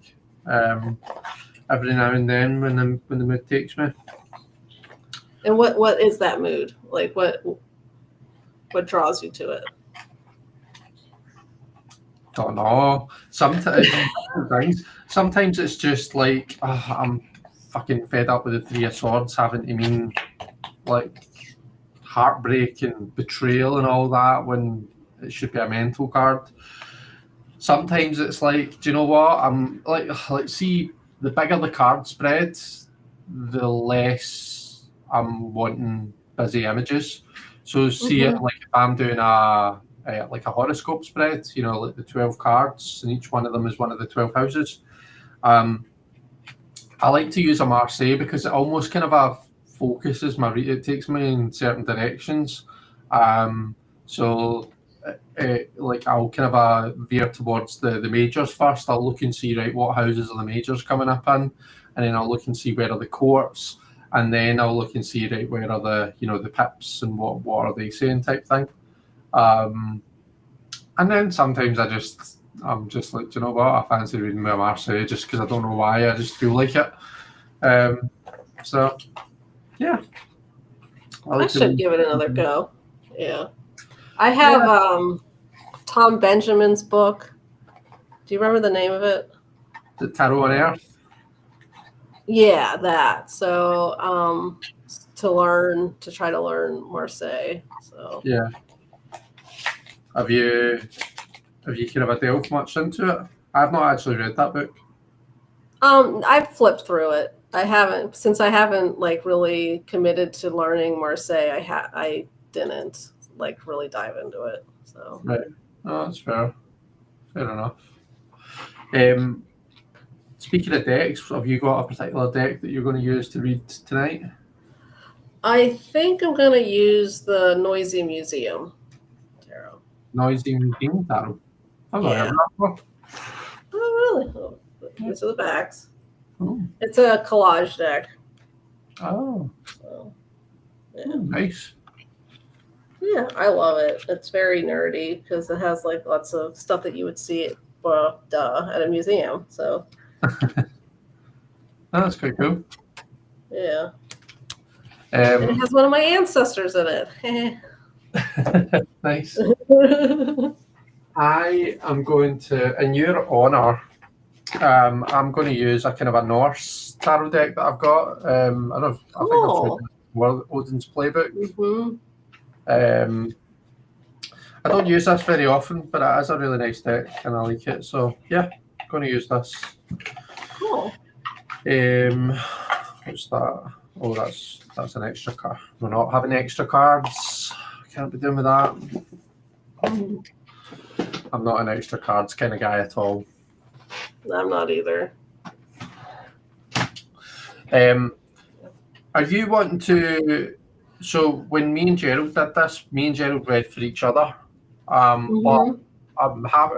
every now and then when the mood takes me. And what is that mood? Like what draws you to it? Don't know. Sometimes it's just like I'm fucking fed up with the Three of Swords having to mean like heartbreak and betrayal and all that when it should be a mental card. Sometimes it's like, do you know what? I'm like see, the bigger the card spread, the less I'm wanting busy images. So see it like if I'm doing a horoscope spread, you know, like the 12 cards, and each one of them is one of the 12 houses. I like to use a Marseille because it almost kind of focuses my read. It takes me in certain directions. So like I'll kind of veer towards the majors first. I'll look and see, right, what houses are the majors coming up in, and then I'll look and see where are the courts, and then I'll look and see, right, where are the, you know, the pips and what are they saying type thing. And then sometimes I'm just like, do you know what, I fancy reading with Marseille just because I don't know why, I just feel like it. So yeah, I should give it another go. Yeah, I have Tom Benjamin's book. Do you remember the name of it? The Tarot on Earth. Yeah, that. So to try to learn Marseille. So yeah. Have you kind of delved much into it? I've not actually read that book. I've flipped through it. I haven't like really committed to learning Marseille. I didn't like really dive into it. So right. Oh, that's fair. Fair enough. Speaking of decks, have you got a particular deck that you're going to use to read tonight? I think I'm going to use the Noisy Museum tarot. Noisy Museum tarot. I've not heard of that before. Oh, really? Oh, these are the backs. Oh. It's a collage deck. Oh. So, yeah. Oh, nice. Yeah, I love it. It's very nerdy because it has like lots of stuff that you would see at a museum. So That's quite cool. Yeah. It has one of my ancestors in it. Nice. I am going to, in your honour, I'm going to use a kind of a Norse tarot deck that I've got. I think I've tried Odin's Playbook. I don't use this very often, but it is a really nice deck and I like it. So yeah, I'm going to use this. Cool. What's that? Oh, that's an extra card. We're not having extra cards. Can't be doing with that. I'm not an extra cards kind of guy at all. I'm not either. Are you wanting to? So when me and Gerald did this, me and Gerald read for each other. But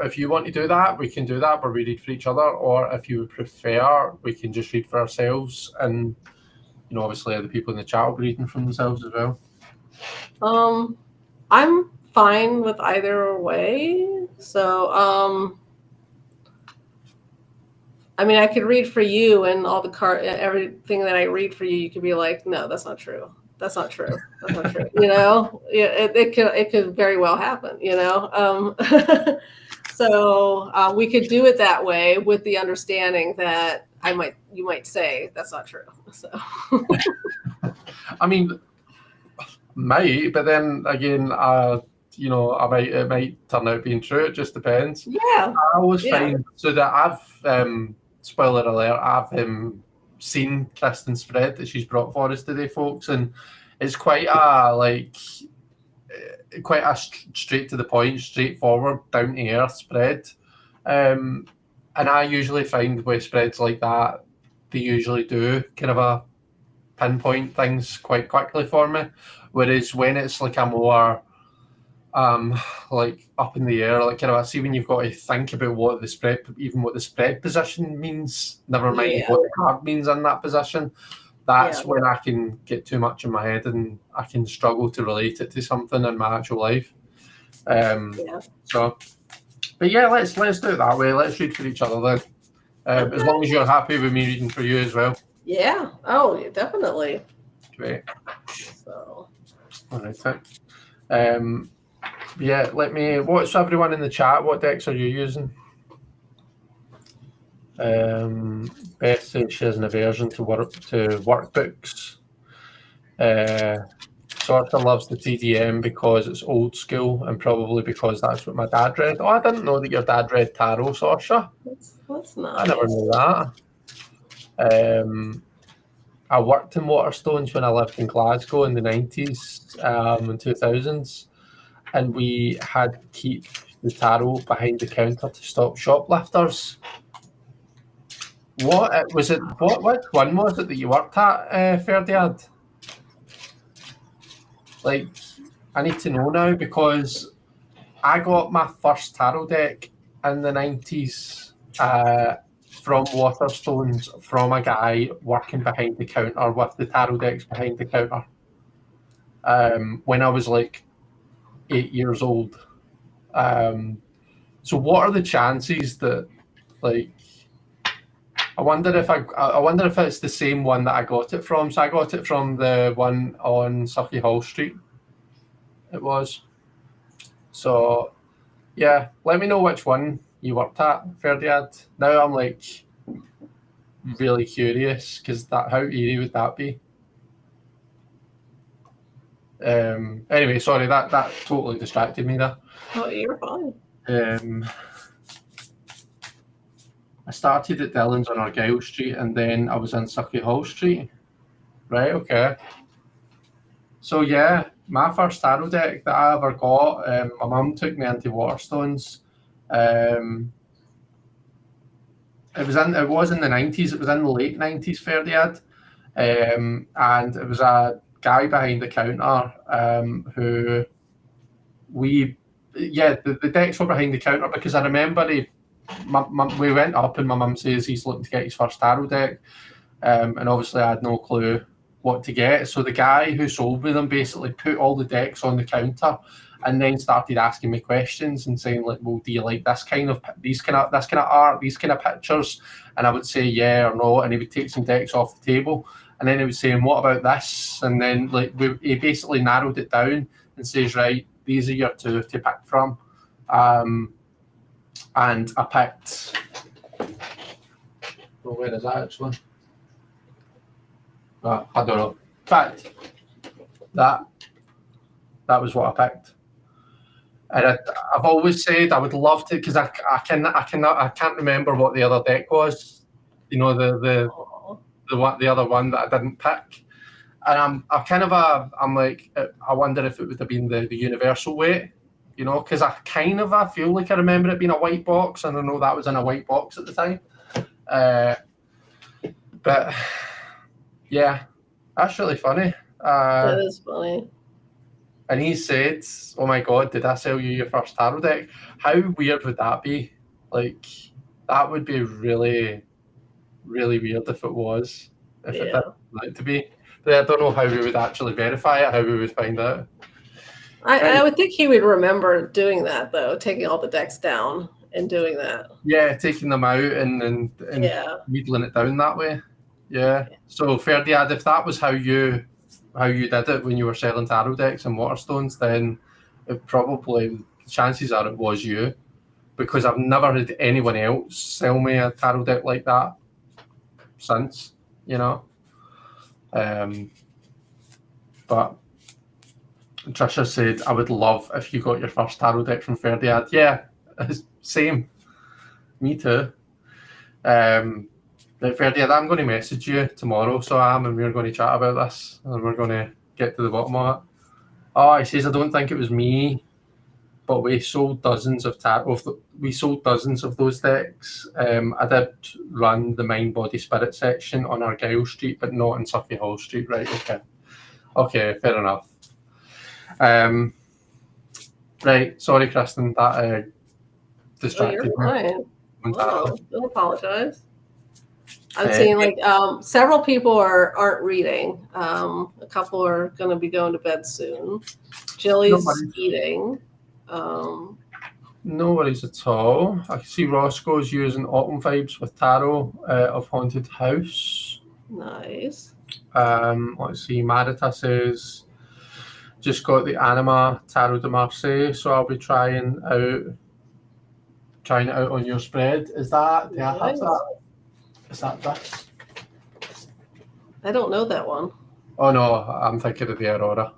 if you want to do that, we can do that where we read for each other. Or if you would prefer, we can just read for ourselves. And you know, obviously, other people in the chat will be reading for themselves as well. I'm fine with either way. So, I mean, I could read for you, and all the everything that I read for you, you could be like, no, that's not true. That's not true. That's not true. It could very well happen. So we could do it that way with the understanding that you might say that's not true. So I mean, might, but then again, it might turn out being true. It just depends. Yeah, I always find so that I've spoiler alert, I've seen Kristen's spread that she's brought for us today, folks, and it's quite a straight to the point, straightforward, down to earth spread. And I usually find with spreads like that, they usually do kind of a pinpoint things quite quickly for me. Whereas when it's like a more like up in the air, like kind of I see when you've got to think about what the spread position means, never mind what the card means in that position. That's when I can get too much in my head and I can struggle to relate it to something in my actual life. So, but yeah, let's do it that way. Let's read for each other then. As long as you're happy with me reading for you as well. Yeah. Oh, definitely. Great. So. All right. What's everyone in the chat? What decks are you using? Beth says she has an aversion to workbooks. Sorta loves the TDM because it's old school and probably because that's what my dad read. Oh, I didn't know that your dad read tarot, Saoirse. That's nice. I never knew that. I worked in Waterstones when I lived in Glasgow in the 90s and 2000s. And we had to keep the tarot behind the counter to stop shoplifters. What was it? Which one was it that you worked at, Ferdinand? Like, I need to know now because I got my first tarot deck in the 90s from Waterstones from a guy working behind the counter with the tarot decks behind the counter. When I was like 8 years old. So what are the chances that, like, I wonder if it's the same one that I got it from. So I got it from the one on Sucky Hall Street. It was. So yeah, let me know which one you worked at, Ferdinand. Now I'm like really curious because how eerie would that be? Anyway, sorry, that totally distracted me there. Oh, you're fine. I started at Dillon's on Argyle Street and then I was in Sucky Hall Street. Right, okay. So yeah, my first tarot deck that I ever got, my mum took me into Waterstones. It was in the 90s, it was in the late 90s, Ferdinand. And it was a guy behind the counter who the decks were behind the counter because I remember we went up and my mum says he's looking to get his first tarot deck, and obviously I had no clue what to get. So the guy who sold me them basically put all the decks on the counter and then started asking me questions and saying like, well, do you like this kind of art, these kind of pictures? And I would say yeah or no, and he would take some decks off the table and then he was saying, what about this? And then like he basically narrowed it down and says, right, these are your two to pick from. And I picked, where is that actually? I don't know. In fact, that was what I picked. And I've always said I would love to, because I can't remember what the other deck was. You know, the other one that I didn't pick. And I'm like, I wonder if it would have been the universal weight, you know, because I feel like I remember it being a white box, and I know that was in a white box at the time. But yeah, that's really funny. That is funny. And he said, oh my God, did I sell you your first tarot deck? How weird would that be? Like, that would be really, really weird if it was. If it didn't like to be. But I don't know how we would actually verify it, how we would find out. I would think he would remember doing that, though, taking all the decks down and doing that. Yeah, taking them out and needling it down that way. Yeah. So, Ferdinand, if that was how you how you did it when you were selling tarot decks and Waterstones, then it probably, chances are it was you, because I've never had anyone else sell me a tarot deck like that since, you know. But Trisha said, I would love if you got your first tarot deck from Ferdiad. Yeah, same. Me too. Ferdiad, I'm going to message you tomorrow, so and we're going to chat about this, and we're going to get to the bottom of it. Oh, he says, I don't think it was me, but we sold dozens of those decks. I did run the Mind, Body, Spirit section on Argyle Street, but not in Surrey Hall Street. Right, okay, fair enough. Right, sorry, Kristen, that distracted me. Fine. Wow, don't apologize. I'm seeing several people aren't reading. A couple are going to be going to bed soon. Jilly's eating. No worries at all. I can see Roscoe's using Autumn Vibes with Tarot of Haunted House. Nice. Let's see, Marita says, just got the Anima Tarot de Marseille, so I'll be trying it out on your spread. Is that, do I have that? Is that this? I don't know that one. Oh no, I'm thinking of the Aurora.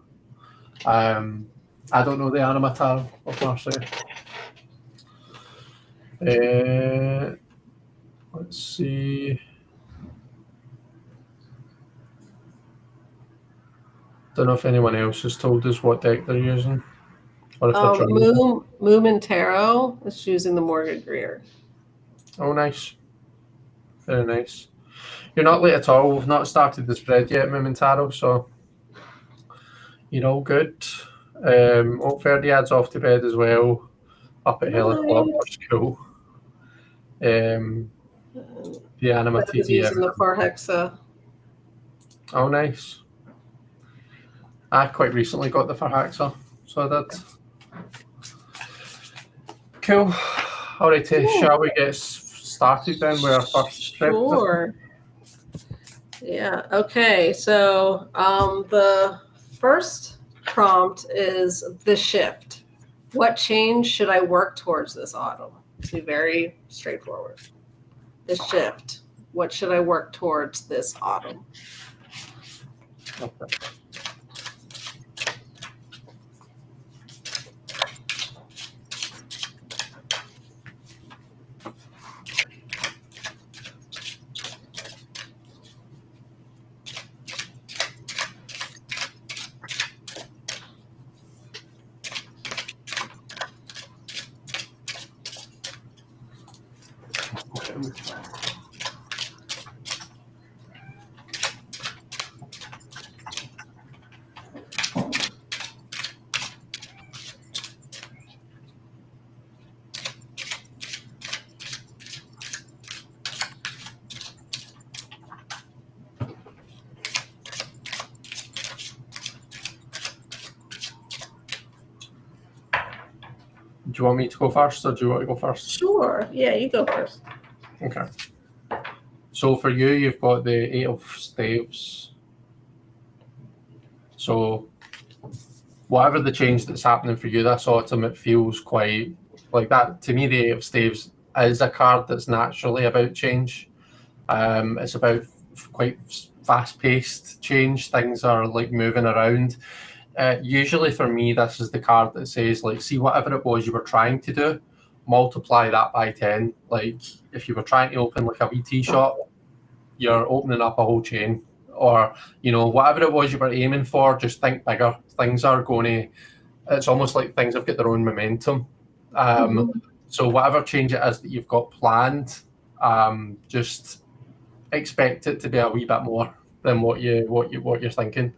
I don't know the Anima Tarot of Marseille. Let's see. Don't know if anyone else has told us what deck they're using. Or if they're trying. Moomin Tarot is using the Morgan Greer. Oh, nice. Very nice. You're not late at all. We've not started the spread yet, Moomin Tarot, so you're all good. Ferdiad's off to bed as well, up at Hell Club for school. The Anima TV. Using the 4 Hexa. Oh, nice. I quite recently got the 4 Hexa, so I did. Cool. Alrighty, shall we get started then with our first script? Sure. Yeah, okay. So the first prompt is the shift. What change should I work towards this autumn? It's very straightforward. The shift. What should I work towards this autumn? Okay. Do you want me to go first, or do you want to go first? Sure. Yeah, you go first. Okay. So for you, you've got the 8 of Staves. So whatever the change that's happening for you this autumn, it feels quite like that. To me, the 8 of Staves is a card that's naturally about change. It's about quite fast-paced change. Things are like moving around. Usually for me, this is the card that says, like, see whatever it was you were trying to do, multiply that by 10. Like if you were trying to open like a wee tea shop, you're opening up a whole chain. Or, you know, whatever it was you were aiming for, just think bigger. Things are going to, it's almost like things have got their own momentum. So whatever change it is that you've got planned, just expect it to be a wee bit more than what you're thinking.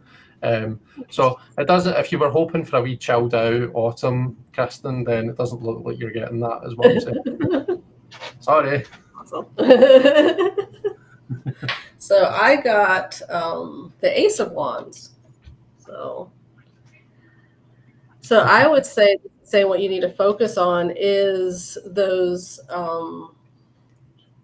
So it doesn't. If you were hoping for a wee chilled out autumn, Kristen, then it doesn't look like you're getting that, is what I'm saying. Sorry. Awesome. So I got the Ace of Wands. So I would say what you need to focus on is those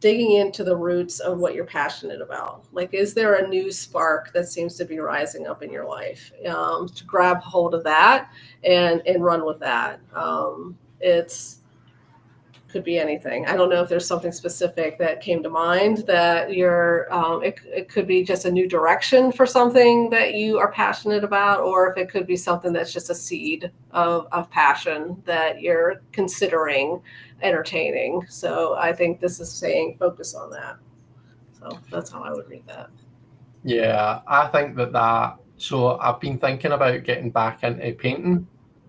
digging into the roots of what you're passionate about. Like, is there a new spark that seems to be rising up in your life? To grab hold of that and run with that. It's could be anything. I don't know if there's something specific that came to mind that you're, it could be just a new direction for something that you are passionate about, or if it could be something that's just a seed of passion that you're considering entertaining. So I think this is saying focus on that. So that's how I would read that. Yeah, I think that. So I've been thinking about getting back into painting.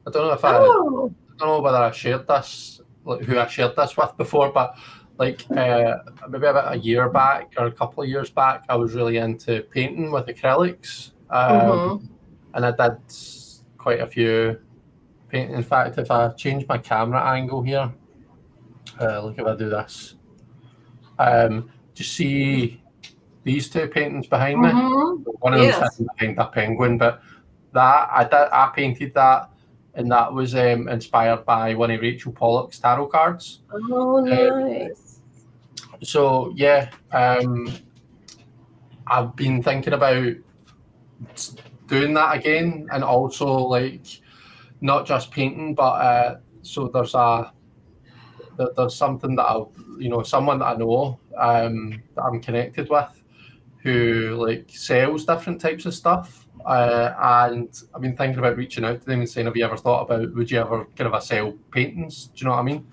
I don't know if I don't know whether I shared this, like who I shared this with before, but like maybe about a year back or a couple of years back, I was really into painting with acrylics, and I did quite a few painting. In fact, if I change my camera angle here, look if I do this, just see these two paintings behind me. One of them's hidden behind a penguin, but that I painted that, and that was inspired by one of Rachel Pollock's tarot cards. Oh, nice. So yeah, I've been thinking about doing that again, and also like not just painting, but so there's something that someone that I know that I'm connected with, who like sells different types of stuff, and I've been thinking about reaching out to them and saying, have you ever thought about, would you ever kind of sell paintings? Do you know what I mean?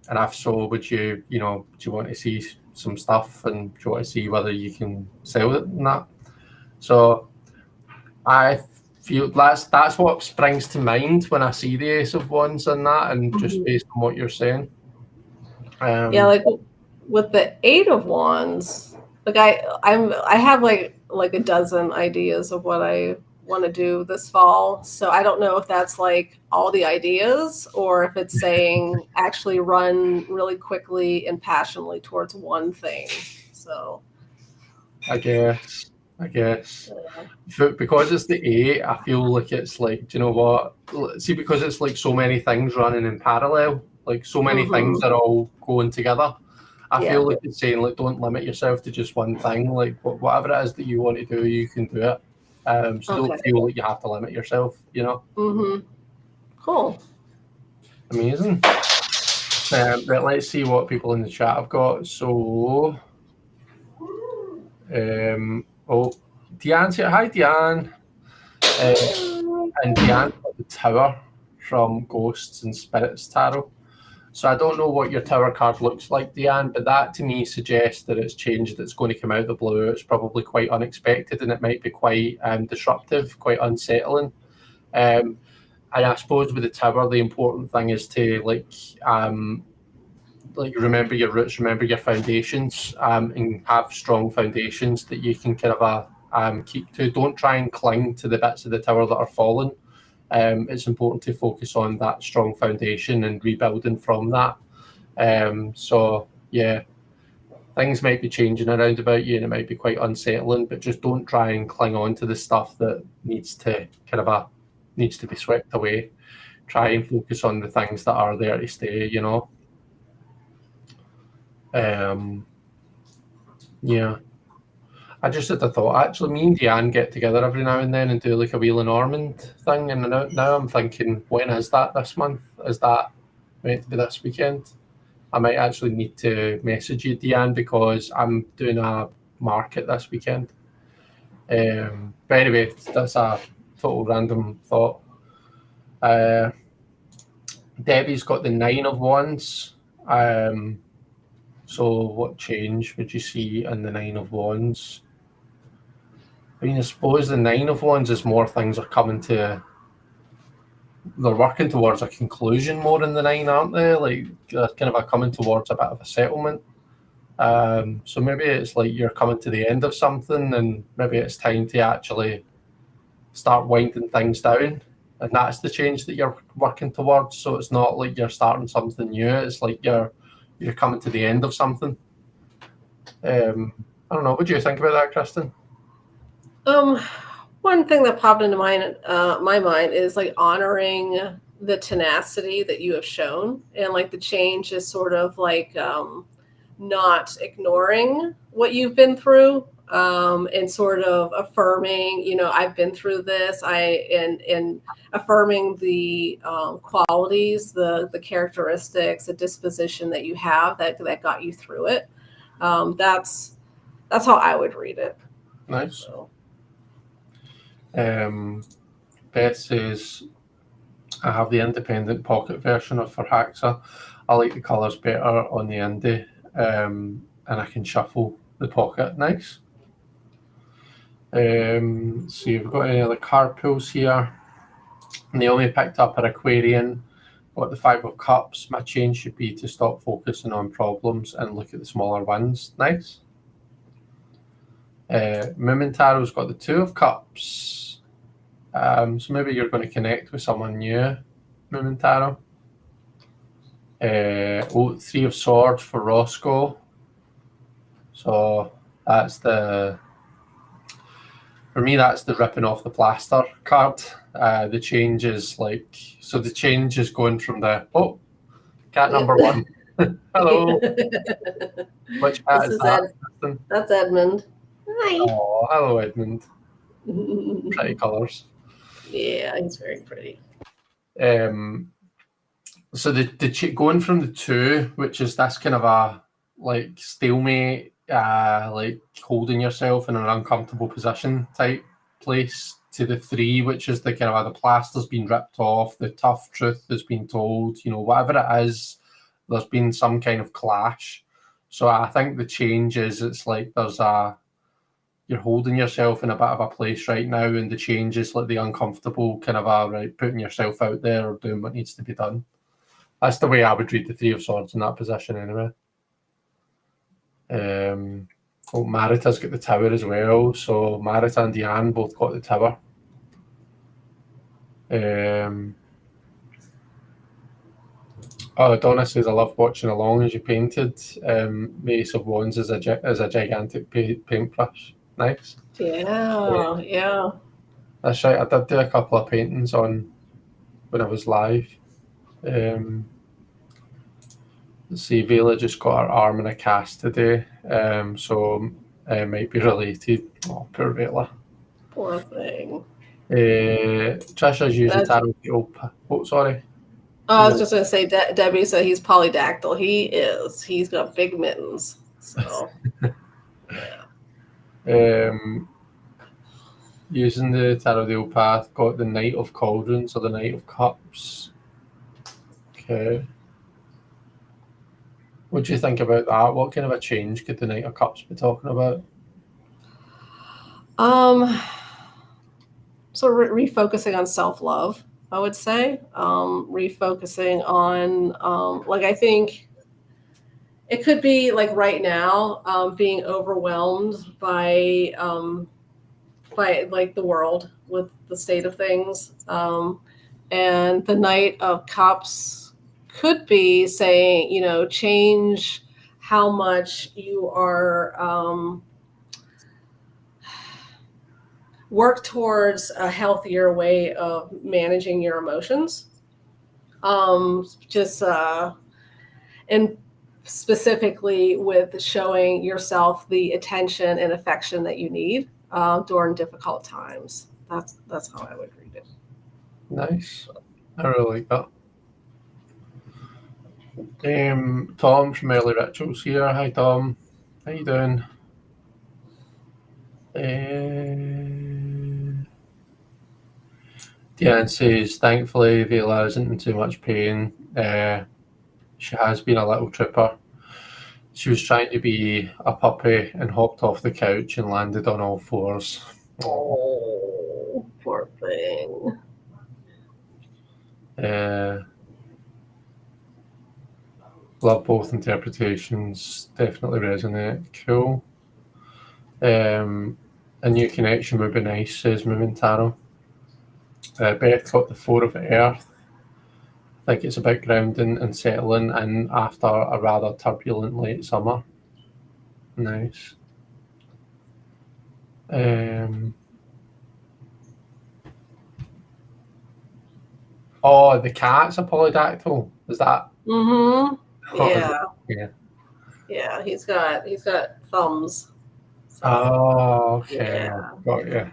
And if so, would you, do you want to see some stuff, and do you want to see whether you can sell it and that? So I feel that's what springs to mind when I see the Ace of Wands and that, and just based on what you're saying. Yeah, like with the Eight of Wands, like I have like a dozen ideas of what I want to do this fall. So I don't know if that's like all the ideas, or if it's saying actually run really quickly and passionately towards one thing. So I guess because it's the 8, I feel like it's like, do you know what? See, because it's like so many things running in parallel, like so many things are all going together. I feel like it's saying, like, don't limit yourself to just one thing. Like whatever it is that you want to do, you can do it. So don't feel like you have to limit yourself. Cool. Amazing. But let's see what people in the chat have got. So, Deanne's here. Hi, Deanne. And Deanne got the Tower from Ghosts and Spirits Tarot. So I don't know what your Tower card looks like, Deanne, but that to me suggests that it's change that's going to come out of the blue. It's probably quite unexpected, and it might be quite disruptive, quite unsettling. And I suppose with the Tower, the important thing is to like remember your roots, remember your foundations, and have strong foundations that you can kind of keep to. Don't try and cling to the bits of the tower that are fallen. It's important to focus on that strong foundation and rebuilding from that. So yeah, things might be changing around about you, and it might be quite unsettling, but just don't try and cling on to the stuff that needs to be swept away. Try and focus on the things that are there to stay, Yeah, I just had a thought. Actually, me and Deanne get together every now and then and do like a Wheel and Ormond thing. And now I'm thinking, when is that this month? Is that meant to be this weekend? I might actually need to message you, Deanne, because I'm doing a market this weekend. But anyway, that's a total random thought. Debbie's got the 9 of Wands. So what change would you see in the 9 of Wands? I mean, I suppose the 9 of Wands is more things are they're working towards a conclusion more in the 9, aren't they? Like kind of coming towards a bit of a settlement. So maybe it's like you're coming to the end of something, and maybe it's time to actually start winding things down. And that's the change that you're working towards. So it's not like you're starting something new. It's like you're coming to the end of something. I don't know. What do you think about that, Kristen? One thing that popped into my mind is like honoring the tenacity that you have shown, and like the change is sort of like not ignoring what you've been through, and sort of affirming, I've been through this. And affirming the qualities, the characteristics, the disposition that you have that got you through it. That's how I would read it. Nice. So. Beth says, I have the independent pocket version of Furhaxa. I like the colours better on the indie, and I can shuffle the pocket. Nice. So you've got any other card pulls here. Naomi picked up her Aquarian, got the 5 of Cups. My change should be to stop focusing on problems and look at the smaller wins. Nice. Mumintaro's got the 2 of Cups. So maybe you're going to connect with someone new, Mumintaro. 3 of Swords for Roscoe. So that's for me, that's the ripping off the plaster card. The change is the change is going from cat number 1. Hello. Which cat is that? That's Edmund. Hi. Oh, hello, Edmund. Pretty colours. Yeah, he's very pretty. So the going from the 2, which is this kind of a stalemate, holding yourself in an uncomfortable position type place, to the 3, which is the kind of the plaster's been ripped off, the tough truth has been told, whatever it is, there's been some kind of clash. So I think the change is you're holding yourself in a bit of a place right now, and the change is the uncomfortable kind of putting yourself out there or doing what needs to be done. That's the way I would read the 3 of Swords in that position anyway. Marita's got the Tower as well. So Marita and Deanne both got the Tower. Donna says, I love watching along as you painted. Ace of Wands is a gigantic paintbrush. Nice. Yeah. That's right. I did do a couple of paintings on when I was live. Let's see, Vela just got her arm in a cast today, so it might be related. Oh, poor Vela. Poor thing. Trisha's using tarot. Oh, sorry. I was just going to say, Debbie said he's polydactyl. He is. He's got big mittens. So, yeah. Using the Tarot Deal Path, got the Knight of Cauldrons or the Knight of Cups. Okay. What do you think about that? What kind of a change could the Knight of Cups be talking about? So refocusing on self-love, I would say. Refocusing on, I think it could be right now, being overwhelmed by the world with the state of things. And the Knight of Cups could be saying, change how much you are, work towards a healthier way of managing your emotions. And specifically with showing yourself the attention and affection that you need during difficult times. That's how I would read it. Nice. I really like that. Tom from Early Rituals here. Hi, Tom. How you doing? Deanne says, thankfully, Vela isn't in too much pain. She has been a little trooper. She was trying to be a puppy and hopped off the couch and landed on all 4s. Oh, poor thing. Love both interpretations. Definitely resonate. Cool. A new connection would be nice, says Mumintaro. Beth got the 4 of Earth. I think it's about grounding and settling in after a rather turbulent late summer. Nice. The cat's a polydactyl. Is that? Mm-hmm. Yeah. Yeah, he's got thumbs. So, Oh, okay. yeah. Got you.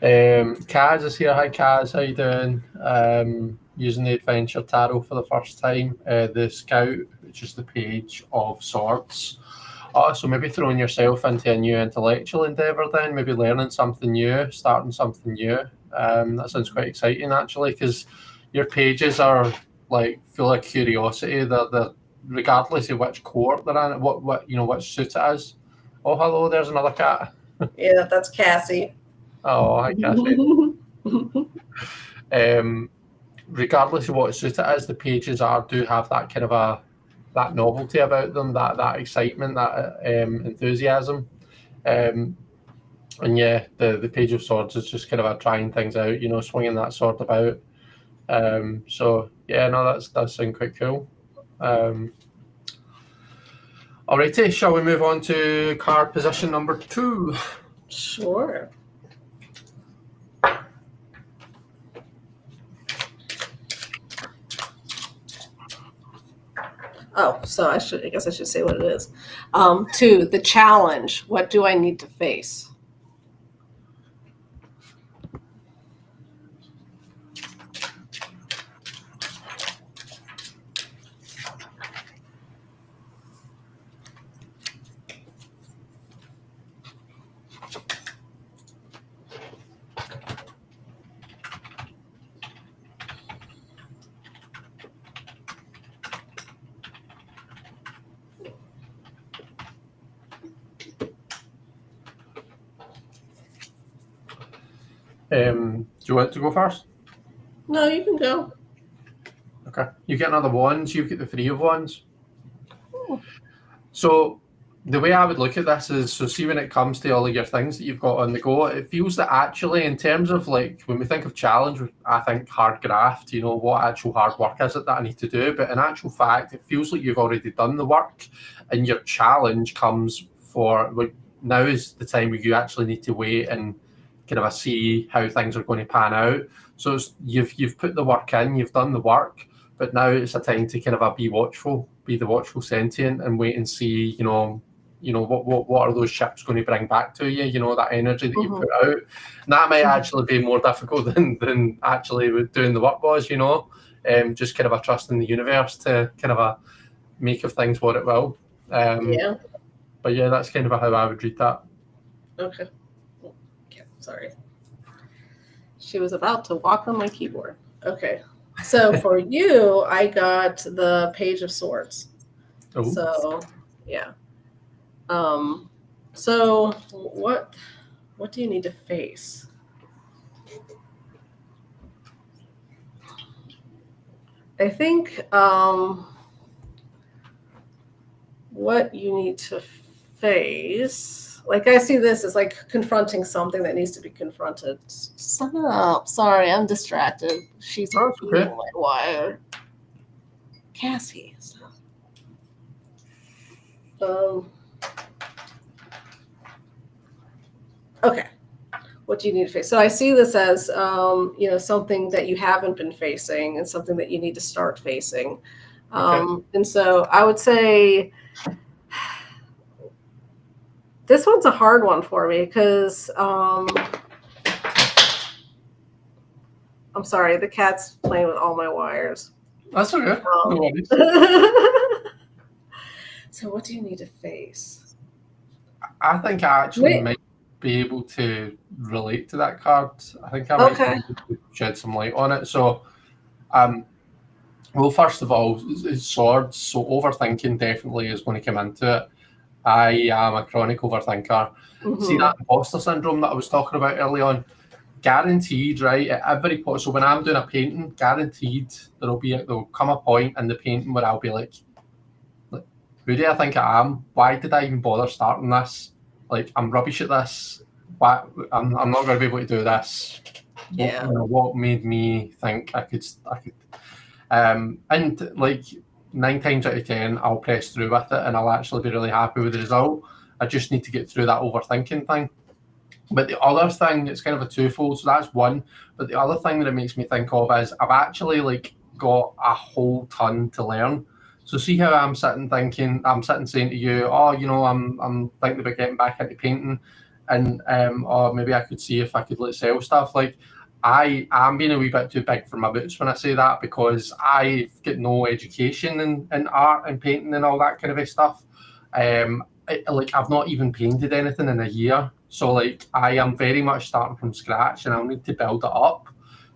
Kaz is here. Hi, Kaz. How you doing? Using the Adventure Tarot for the first time. The Scout, which is the Page of Swords. Oh, so maybe throwing yourself into a new intellectual endeavour then, maybe learning something new, starting something new. That sounds quite exciting, actually, because your pages are like full of curiosity. They're regardless of which court they're in, which suit it is. Oh, hello, there's another cat. Yeah, that's Cassie. Oh, hi, Cassie. Regardless of what suit it is, the pages do have that kind of that novelty about them, that excitement, that enthusiasm. And yeah, the Page of Swords is just kind of a trying things out, swinging that sword about. So yeah, no, that sounds quite cool. Alrighty, shall we move on to card position number 2? Sure. Oh, so I guess I should say what it is. 2, the challenge. What do I need to face? Do you want to go first? No, you can go. Okay. You get another wands, you get the 3 of wands. So the way I would look at this is, so see when it comes to all of your things that you've got on the go, it feels that actually in terms of like, when we think of challenge, I think hard graft, what actual hard work is it that I need to do? But in actual fact, it feels like you've already done the work and your challenge comes for, like, now is the time where you actually need to wait and kind of see how things are going to pan out. So you've put the work in, you've done the work, but now it's a time to kind of be watchful, be the watchful sentient, and wait and see, what are those ships going to bring back to you? That energy that you put out. And that might actually be more difficult than actually doing the work was. Just kind of a trust in the universe to kind of make of things what it will. Yeah. But yeah, that's kind of how I would read that. Okay. Sorry. She was about to walk on my keyboard. Okay. So for you, I got the Page of Swords. Oh. So yeah. So what do you need to face? I think what you need to face, like I see this as like confronting something that needs to be confronted. Stop. Sorry, I'm distracted. She's okay. my wire. Cassie. Okay. What do you need to face? So I see this as, something that you haven't been facing and something that you need to start facing. Okay. And so I would say this one's a hard one for me because I'm sorry, the cat's playing with all my wires. That's okay. No worries. So what do you need to face? I think I actually might be able to relate to that card. I think I might be able to shed some light on it. So, well, first of all, swords. So overthinking definitely is going to come into it. I am a chronic overthinker. Mm-hmm. See that imposter syndrome that I was talking about early on? Guaranteed, right? At every point. So when I'm doing a painting, guaranteed there'll come a point in the painting where I'll be like, who do I think I am? Why did I even bother starting this? Like, I'm rubbish at this. Why? I'm not going to be able to do this. Yeah. What made me think I could? And like 9 times out of 10, I'll press through with it, and I'll actually be really happy with the result. I just need to get through that overthinking thing. But the other thing, it's kind of a twofold. So that's one. But the other thing that it makes me think of is I've actually got a whole ton to learn. So see how I'm sitting saying to you, oh, I'm thinking about getting back into painting, and or maybe I could see if I could sell stuff. Like I'm being a wee bit too big for my boots when I say that, because I've got no education in art and painting and all that kind of stuff. I've not even painted anything in a year, so like I am very much starting from scratch, and I'll need to build it up.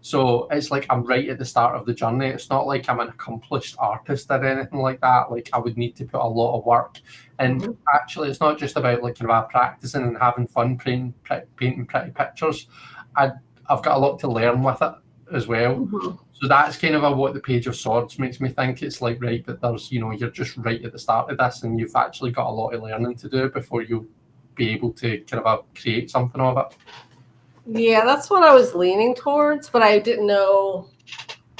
So it's like I'm right at the start of the journey. It's not like I'm an accomplished artist or anything like that. Like I would need to put a lot of work. And actually, it's not just about like practicing and having fun painting pretty pictures. I've got a lot to learn with it as well. So that's kind of what the Page of Swords makes me think. It's like, right, that there's, you're just right at the start of this, and you've actually got a lot of learning to do before you'll be able to kind of create something of it. Yeah, that's what I was leaning towards, but I didn't know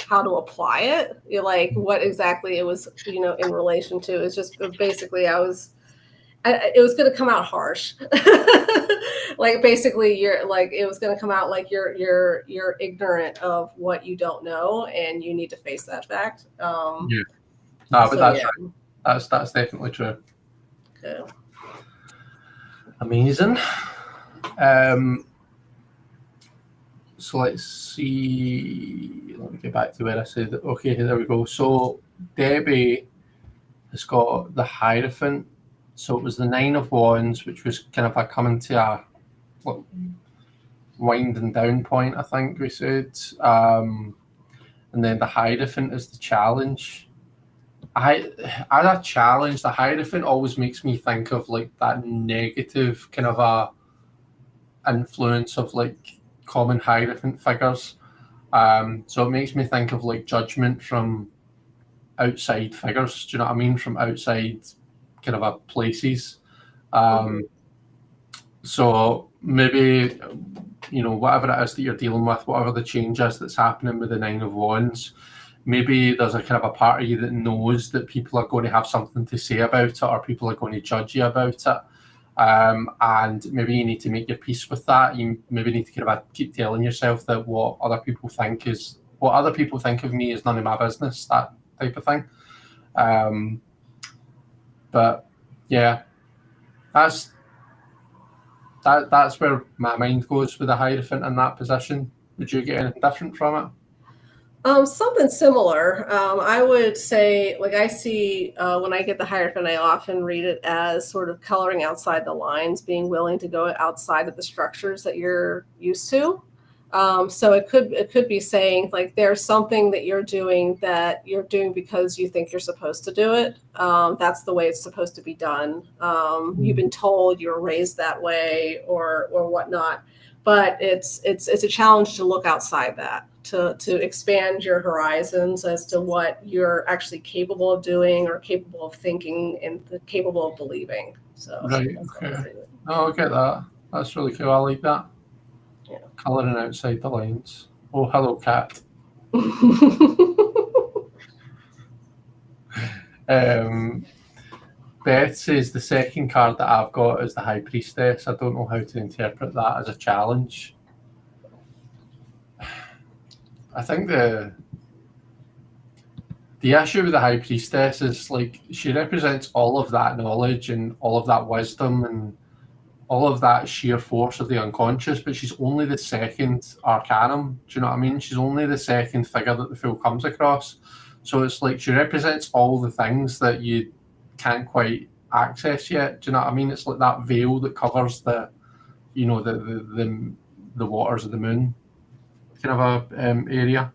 how to apply it. Like what exactly it was, in relation to. It's just basically it was going to come out harsh. Like basically it was going to come out like you're ignorant of what you don't know, and you need to face that fact. No, but that's right. That's definitely true. Okay. Amazing. So let's see. Let me get back to where I said that. Okay, there we go. So Debbie has got the Hierophant. So it was the 9 of Wands, which was kind of coming to a winding down point, I think we said. And then the Hierophant is the challenge. As a challenge, the Hierophant always makes me think of like that negative kind of a influence of like common Hierophant figures. So it makes me think of like judgment from outside figures. Do you know what I mean? From outside kind of places. So maybe, whatever it is that you're dealing with, whatever the change is that's happening with the 9 of Wands, maybe there's a kind of a part of you that knows that people are going to have something to say about it, or people are going to judge you about it. And maybe you need to make your peace with that. You maybe need to kind of keep telling yourself that what other people think of me is none of my business, that type of thing. But yeah, that's where my mind goes with the Hierophant in that position. Would you get anything different from it? Something similar. I would say, like I see when I get the Hierophant, I often read it as sort of coloring outside the lines, being willing to go outside of the structures that you're used to. So it could be saying like there's something that you're doing because you think you're supposed to do it. That's the way it's supposed to be done. You've been told, you're raised that way, or whatnot. But it's a challenge to look outside that, to expand your horizons as to what you're actually capable of doing, or capable of thinking, and capable of believing. So right, okay. Oh, I get that. That's really cool. I like that. Yeah. Colouring outside the lines. Oh, hello, cat. Beth says the second card that I've got is the High Priestess. I don't know how to interpret that as a challenge. I think the issue with the High Priestess is like she represents all of that knowledge and all of that wisdom and all of that sheer force of the unconscious, but she's only the second arcanum. Do you know what I mean? She's only the second figure that the Fool comes across. So it's like she represents all the things that you can't quite access yet. Do you know what I mean? It's like that veil that covers the waters of the moon kind of a area.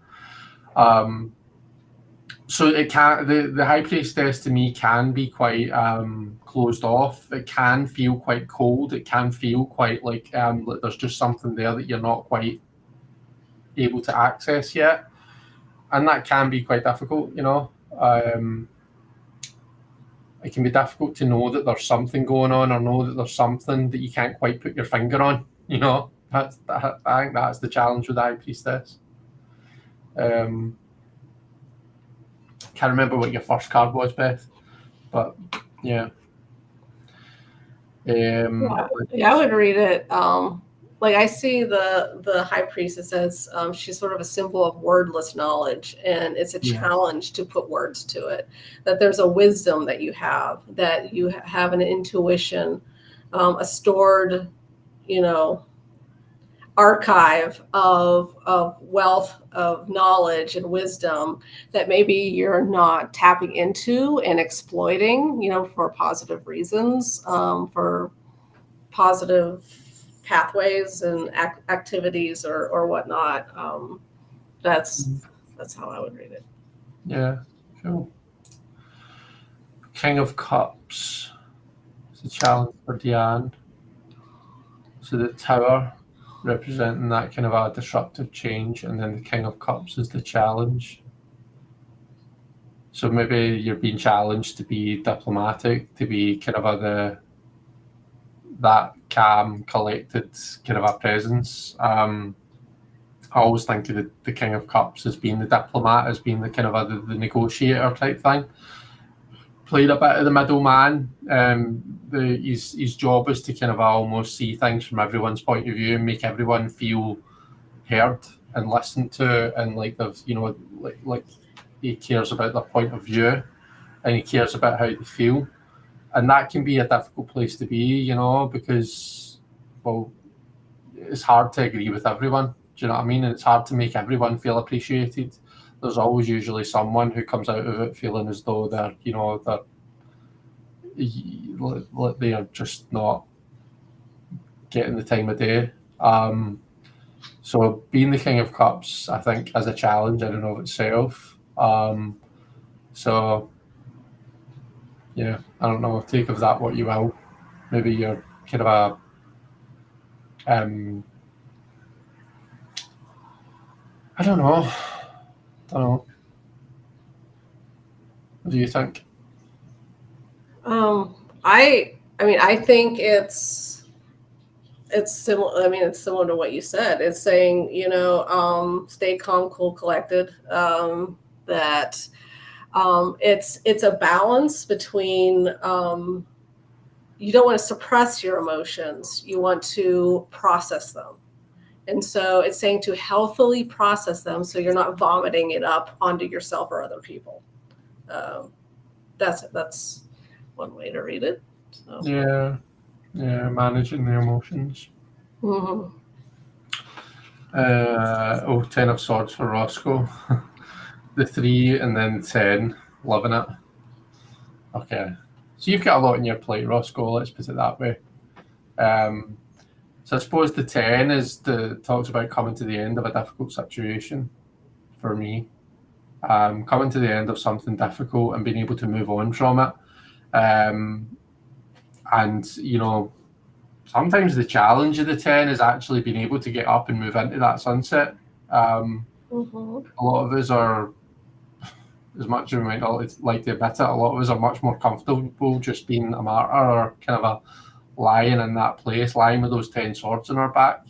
So it can the High Priestess to me can be quite closed off. It can feel quite cold. It can feel quite like there's just something there that you're not quite able to access yet, and that can be quite difficult. It can be difficult to know that there's something going on, or know that there's something that you can't quite put your finger on. I think that's the challenge with the High Priestess. Can't remember what your first card was, Beth, but yeah. I would read it like I see the high priestess as she's sort of a symbol of wordless knowledge, and it's a challenge to put words to it. That there's a wisdom that you have an intuition, a stored, archive of wealth of knowledge and wisdom that maybe you're not tapping into and exploiting, for positive reasons, for positive pathways and activities or whatnot. That's how I would read it. Yeah, cool. King of Cups. It's a challenge for Diane. So the Tower representing that kind of a disruptive change, and then the King of Cups is the challenge. So maybe you're being challenged to be diplomatic, to be kind of that calm, collected kind of a presence. I always think of the King of Cups as being the diplomat, as being the kind of the negotiator type thing. Played a bit of the middleman. His job is to kind of almost see things from everyone's point of view and make everyone feel heard and listened to, and like they've, like he cares about their point of view and he cares about how they feel, and that can be a difficult place to be, because, well, it's hard to agree with everyone. Do you know what I mean? And it's hard to make everyone feel appreciated. There's always usually someone who comes out of it feeling as though they are just not getting the time of day. So being the King of Cups, I think, is a challenge in and of itself. So yeah, I don't know. Take of that what you will. Maybe you're kind of I don't know. What do you think? I think it's similar. It's similar to what you said. It's saying, stay calm, cool, collected. That it's a balance between, you don't want to suppress your emotions. You want to process them. And so it's saying to healthily process them so you're not vomiting it up onto yourself or other people. That's one way to read it. So. Yeah, managing the emotions. Mm-hmm. 10 of Swords for Roscoe. The 3 and then 10, loving it. Okay, so you've got a lot on your plate, Roscoe, let's put it that way. So I suppose the 10 talks about coming to the end of a difficult situation for me. Coming to the end of something difficult and being able to move on from it. And, sometimes the challenge of the 10 is actually being able to get up and move into that sunset. Mm-hmm. A lot of us are, as much as we might not like to admit it, a lot of us are much more comfortable just being a martyr or kind of lying in that place, lying with those 10 swords in our back.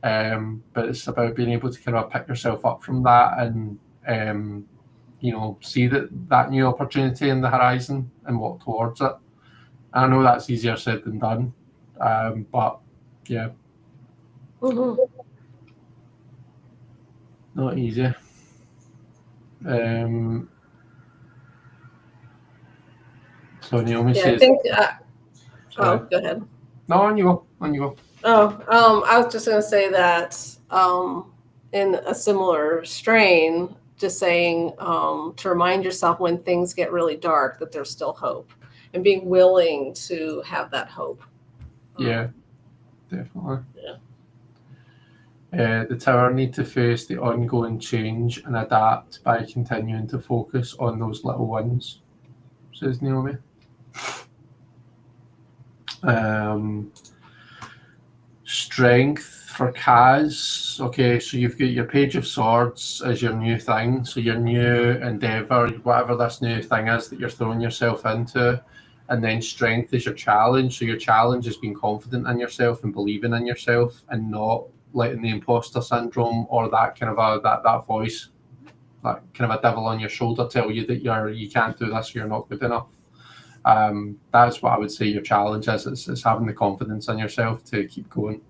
But it's about being able to kind of pick yourself up from that and, see that new opportunity in the horizon and walk towards it. I know that's easier said than done, but yeah. Mm-hmm. Not easy. So Naomi says... I think... go ahead. No, on you go. Oh, I was just going to say that in a similar strain, just saying to remind yourself when things get really dark that there's still hope, and being willing to have that hope. Yeah, definitely. Yeah. The Tower need to face the ongoing change and adapt by continuing to focus on those little wins, says Naomi. Strength for Kaz. Okay, so you've got your Page of Swords as your new thing, so your new endeavour, whatever this new thing is that you're throwing yourself into, and then strength is your challenge. So your challenge is being confident in yourself and believing in yourself and not letting the imposter syndrome or that kind of that voice, that kind of a devil on your shoulder tell you that you can't do this, you're not good enough. That's what I would say your challenge is. It's having the confidence in yourself to keep going.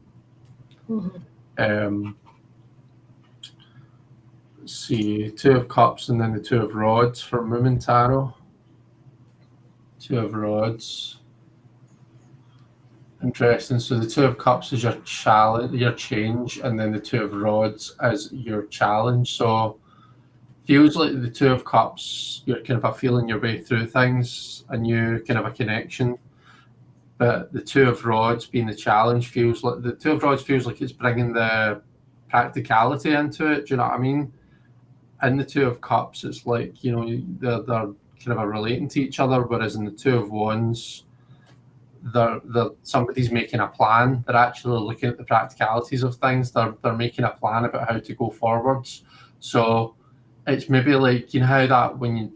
Let's see, Two of Cups and then the Two of Rods for Moon and Tarot. Two of Rods. Interesting. So the Two of Cups is your challenge, your change, and then the Two of Rods is your challenge. So feels like the Two of Cups, you're kind of feeling your way through things, a new kind of a connection. But the Two of Rods being the challenge feels like it's bringing the practicality into it. Do you know what I mean? In the Two of Cups, it's like, you know, they're kind of relating to each other, whereas in the Two of Wands, they're somebody's making a plan. They're actually looking at the practicalities of things. They're making a plan about how to go forwards. So it's maybe like, you know how that when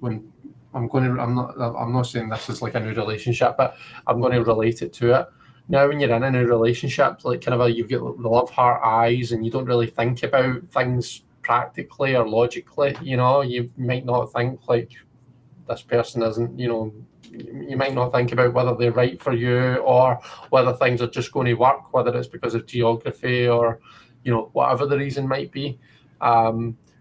I'm not saying this is like a new relationship, but I'm going to relate it to it. Now, when you're in a new relationship, like kind of you've got the love heart eyes, and you don't really think about things practically or logically. You know, you might not think like this person isn't, you know, you might not think about whether they're right for you or whether things are just going to work, whether it's because of geography or, you know, whatever the reason might be.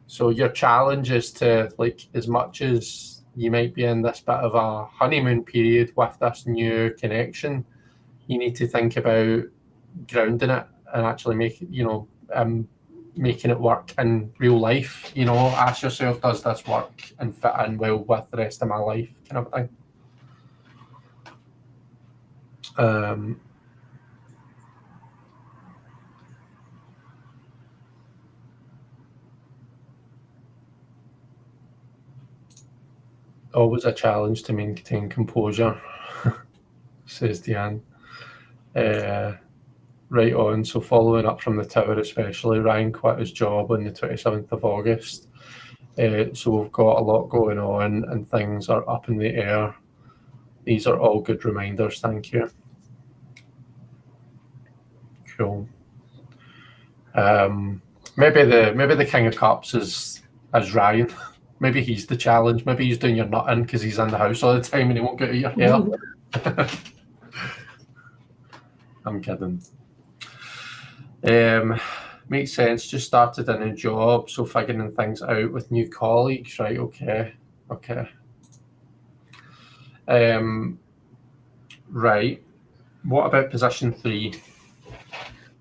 So your challenge is to, like, as much as you might be in this bit of a honeymoon period with this new connection, you need to think about grounding it and actually making it work in real life. You know, ask yourself, does this work and fit in well with the rest of my life, kind of thing. Always a challenge to maintain composure, says Deanne. Right on. So following up from the Tower especially, Ryan quit his job on the 27th of August. So we've got a lot going on and things are up in the air. These are all good reminders. Thank you. Cool. Maybe the King of Cups is Ryan. Maybe he's the challenge. Maybe he's doing your nutting because he's in the house all the time and he won't get out of your hair. I'm kidding. Makes sense. Just started a new job, so figuring things out with new colleagues. Right. Okay. Right. What about position 3?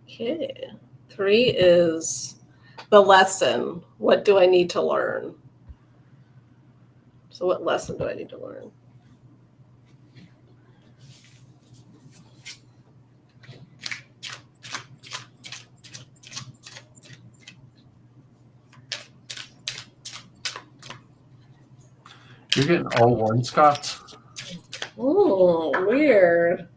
Okay. 3 is the lesson. What do I need to learn? So what lesson do I need to learn? You're getting all one, Scott. Oh, weird.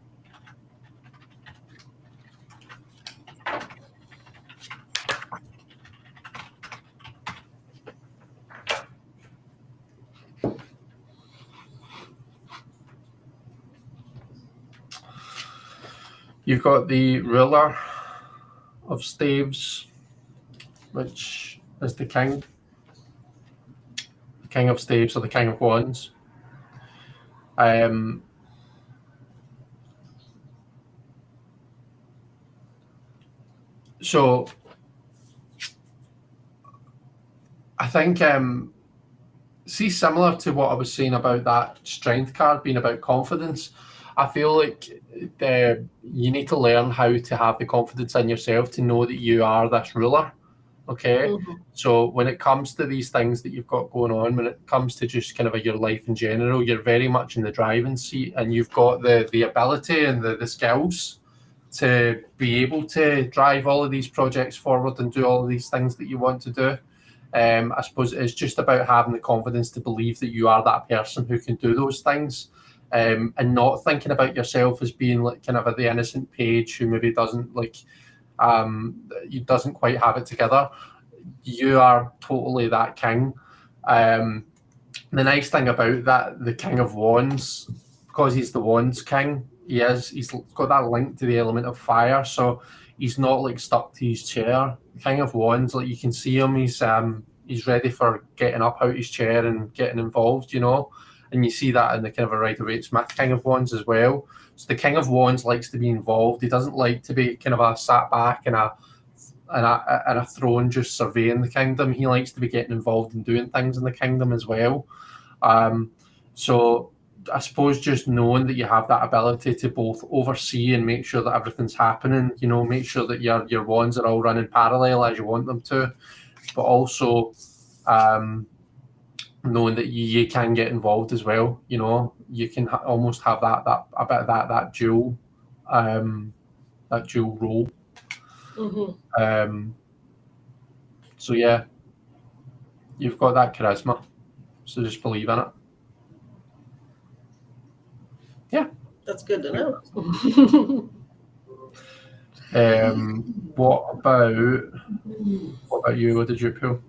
You've got the ruler of staves, which is the king. The king of staves or the king of wands. So I think see, similar to what I was saying about that strength card being about confidence, I feel like you need to learn how to have the confidence in yourself to know that you are this ruler. Okay. Mm-hmm. So when it comes to these things that you've got going on, when it comes to just kind of your life in general, you're very much in the driving seat, and you've got the ability and the skills to be able to drive all of these projects forward and do all of these things that you want to do. I suppose it's just about having the confidence to believe that you are that person who can do those things, and not thinking about yourself as being like kind of at the innocent page who maybe doesn't doesn't quite have it together. You are totally that king. The nice thing about that, the King of Wands, because he's the Wands king, he's got that link to the element of fire, so he's not like stuck to his chair. The King of Wands, like you can see him, he's ready for getting up out his chair and getting involved, you know. And you see that in the kind of a Rider-Waite-Smith King of Wands as well. So the King of Wands likes to be involved. He doesn't like to be kind of a sat back in a and a throne just surveying the kingdom. He likes to be getting involved in doing things in the kingdom as well. So I suppose just knowing that you have that ability to both oversee and make sure that everything's happening, make sure that your wands are all running parallel as you want them to, but also knowing that you can get involved as well. You can almost have that a bit of that dual role. Mm-hmm. So yeah, you've got that charisma. So just believe in it. Yeah, that's good to know. What about you? What did you pull?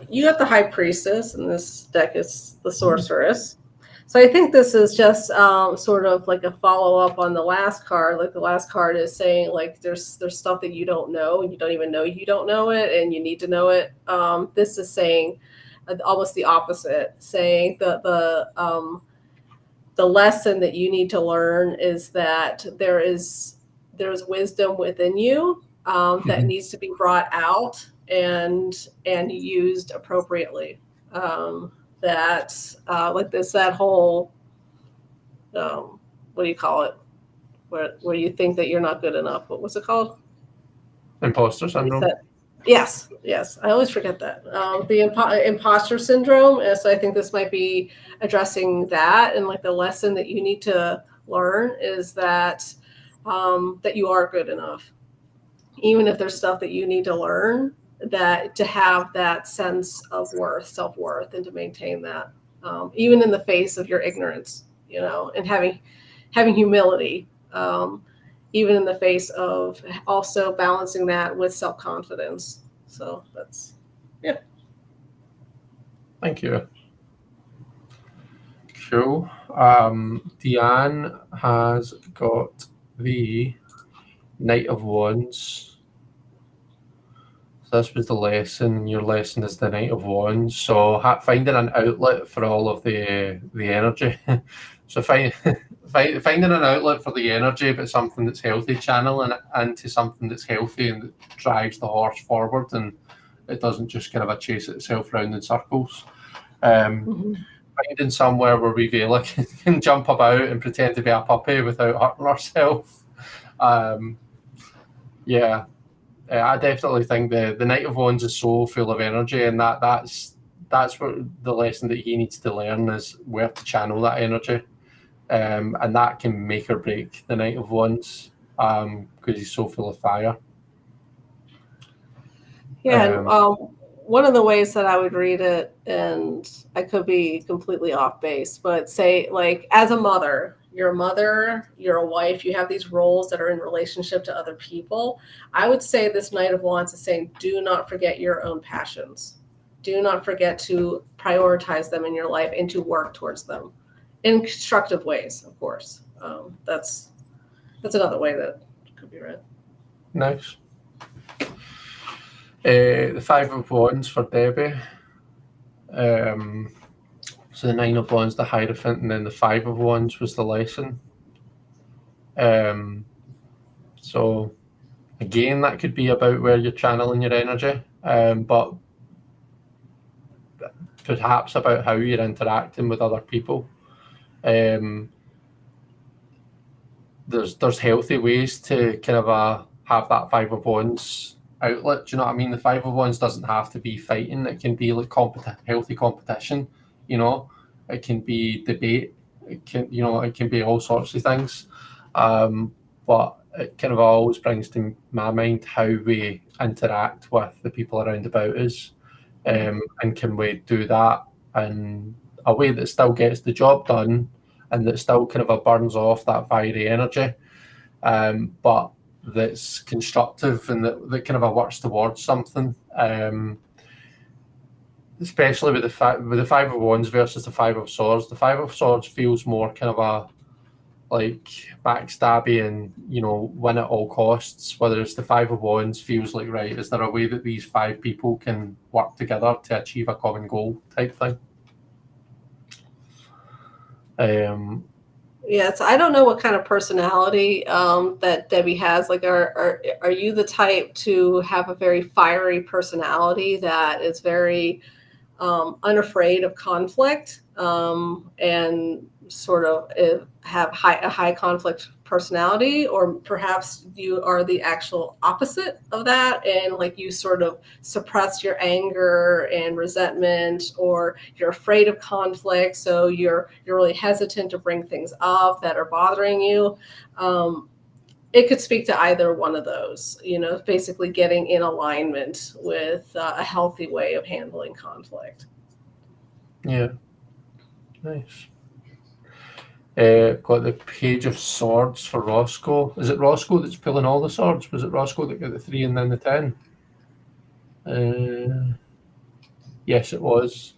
You got the High Priestess, and this deck is the Sorceress. So I think this is just sort of like a follow-up on the last card. Like the last card is saying like there's stuff that you don't know, and you don't even know you don't know it, and you need to know it. This is saying almost the opposite, saying the lesson that you need to learn is that there's wisdom within you that needs to be brought out and used appropriately. That whole what do you call it? Where you think that you're not good enough. What was it called? Imposter syndrome. Yes. I always forget that. The imposter syndrome. And so I think this might be addressing that, and like the lesson that you need to learn is that that you are good enough, even if there's stuff that you need to learn, that to have that sense of self-worth, and to maintain that, even in the face of your ignorance, and having humility, even in the face of also balancing that with self-confidence. So that's, yeah. Thank you. Cool. Deanne has got the Knight of Wands. So this was the lesson. Your lesson is the Knight of Wands. So finding an outlet for all of the energy. So finding an outlet for the energy, but something that's healthy, channeling it into something that's healthy and that drives the horse forward, and it doesn't just kind of chase itself round in circles. Finding somewhere where we can jump about and pretend to be a puppy without hurting ourselves. Yeah. I definitely think the Knight of Wands is so full of energy, and that's what the lesson that he needs to learn is where to channel that energy, and that can make or break the Knight of Wands because he's so full of fire. Yeah, one of the ways that I would read it, and I could be completely off base, but say like as a mother, you're a wife, you have these roles that are in relationship to other people. I would say this Knight of Wands is saying, do not forget your own passions. Do not forget to prioritize them in your life and to work towards them in constructive ways, of course. That's another way that could be read. Nice. The Five of Wands for Debbie. So the Nine of Wands, the Hierophant, and then the Five of Wands was the lesson. So again, that could be about where you're channeling your energy, but perhaps about how you're interacting with other people. There's healthy ways to kind of have that Five of Wands outlet. Do you know what I mean? The Five of Wands doesn't have to be fighting. It can be like healthy competition. It can be debate. It can be all sorts of things. But it kind of always brings to my mind how we interact with the people around about us, and can we do that in a way that still gets the job done, and that still kind of burns off that fiery energy, but that's constructive and that kind of works towards something. Especially with the Five of Wands versus the Five of Swords. The Five of Swords feels more kind of like backstabby and win at all costs. Whereas the Five of Wands feels like, right, is there a way that these five people can work together to achieve a common goal type thing? Yeah, so I don't know what kind of personality that Debbie has. Like, are you the type to have a very fiery personality that is very unafraid of conflict, and sort of have a high conflict personality, or perhaps you are the actual opposite of that, and like you sort of suppress your anger and resentment, or you're afraid of conflict, so you're really hesitant to bring things up that are bothering you. It could speak to either one of those, basically getting in alignment with a healthy way of handling conflict. Yeah, nice. Got the Page of Swords for Roscoe. Is it Roscoe that's pulling all the swords? Was it Roscoe that got the 3 and then the 10? Yes, it was.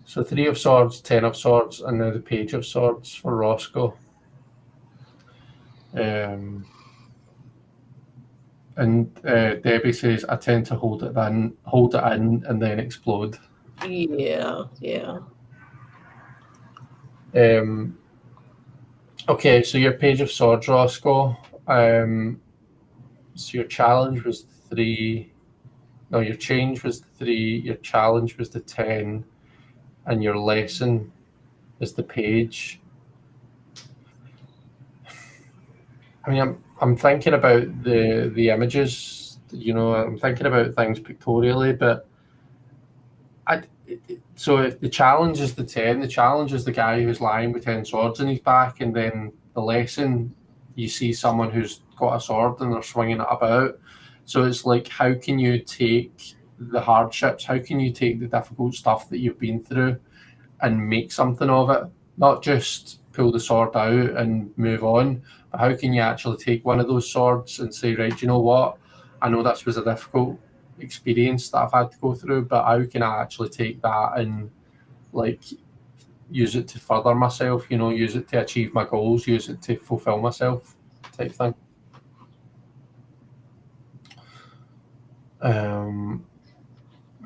So 3 of Swords, 10 of Swords, and now the Page of Swords for Roscoe. And Debbie says, I tend to hold it in, and then explode. Yeah. Okay, so your Page of Swords, Roscoe. So your challenge was 3. No, your change was 3. Your challenge was the 10, and your lesson is the page. I mean, I'm thinking about the images. I'm thinking about things pictorially, but so if the challenge is the 10, the challenge is the guy who's lying with 10 swords in his back, and then the lesson, you see someone who's got a sword and they're swinging it about. So it's like, how can you take the hardships? How can you take the difficult stuff that you've been through and make something of it? Not just pull the sword out and move on, but how can you actually take one of those swords and say, right, you know what? I know this was a difficult experience that I've had to go through, but how can I actually take that and like use it to further myself, use it to achieve my goals, use it to fulfill myself, type thing.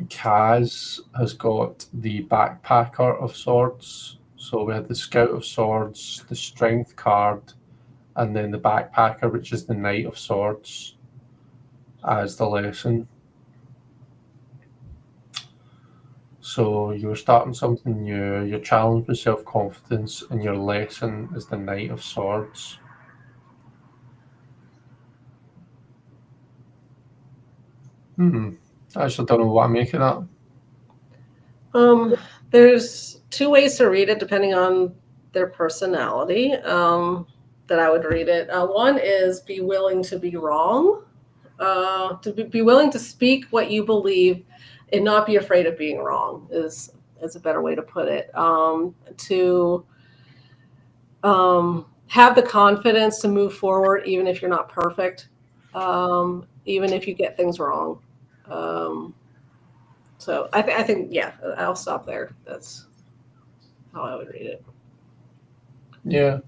Kaz has got the Backpacker of Swords. So we had the Scout of Swords, the Strength card, and then the Backpacker, which is the Knight of Swords, as the lesson. So you were starting something new, your challenge was self-confidence, and your lesson is the Knight of Swords. I actually don't know what I'm making of that. There's 2 ways to read it depending on their personality, that I would read it. One is be willing to be wrong, to be willing to speak what you believe and not be afraid of being wrong is a better way to put it. To have the confidence to move forward even if you're not perfect, even if you get things wrong. So I think, yeah, I'll stop there. That's how I would read it. Yeah,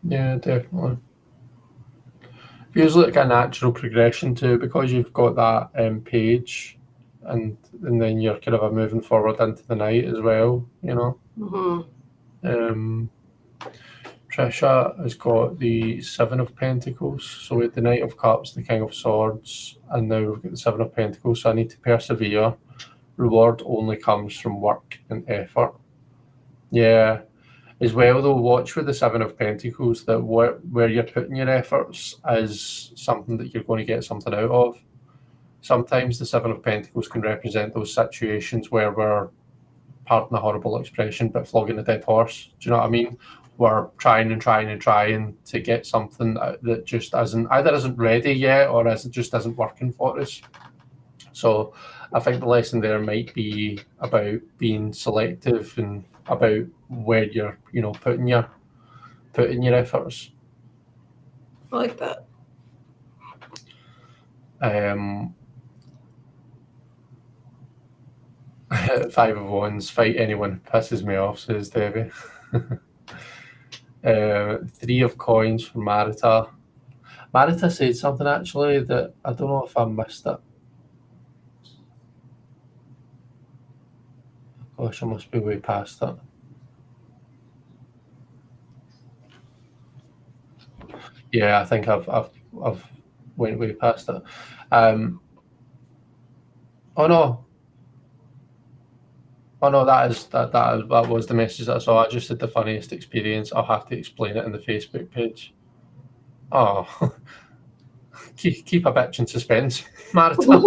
definitely. Feels like a natural progression too, because you've got that page, and then you're kind of moving forward into the night as well. Trisha has got the 7 of Pentacles, so we had the Knight of Cups, the King of Swords, and now we've got the 7 of Pentacles. So I need to persevere. Reward only comes from work and effort. Yeah. As well, though, watch with the 7 of Pentacles that where you're putting your efforts is something that you're going to get something out of. Sometimes the 7 of Pentacles can represent those situations where we're, pardon the horrible expression, but flogging a dead horse. Do you know what I mean? We're trying to get something that just isn't ready yet, or isn't working for us. So I think the lesson there might be about being selective and about where you're, putting your efforts. I like that. 5 of Wands, fight anyone pisses me off, says Debbie. 3 of Coins for Marita. Marita said something actually that I don't know if I missed it. Gosh, I must be way past it. Yeah, I think I've went way past it. Oh no, that was the message that I saw. I just had the funniest experience. I'll have to explain it in the Facebook page. Oh, keep a bitch in suspense, Marita.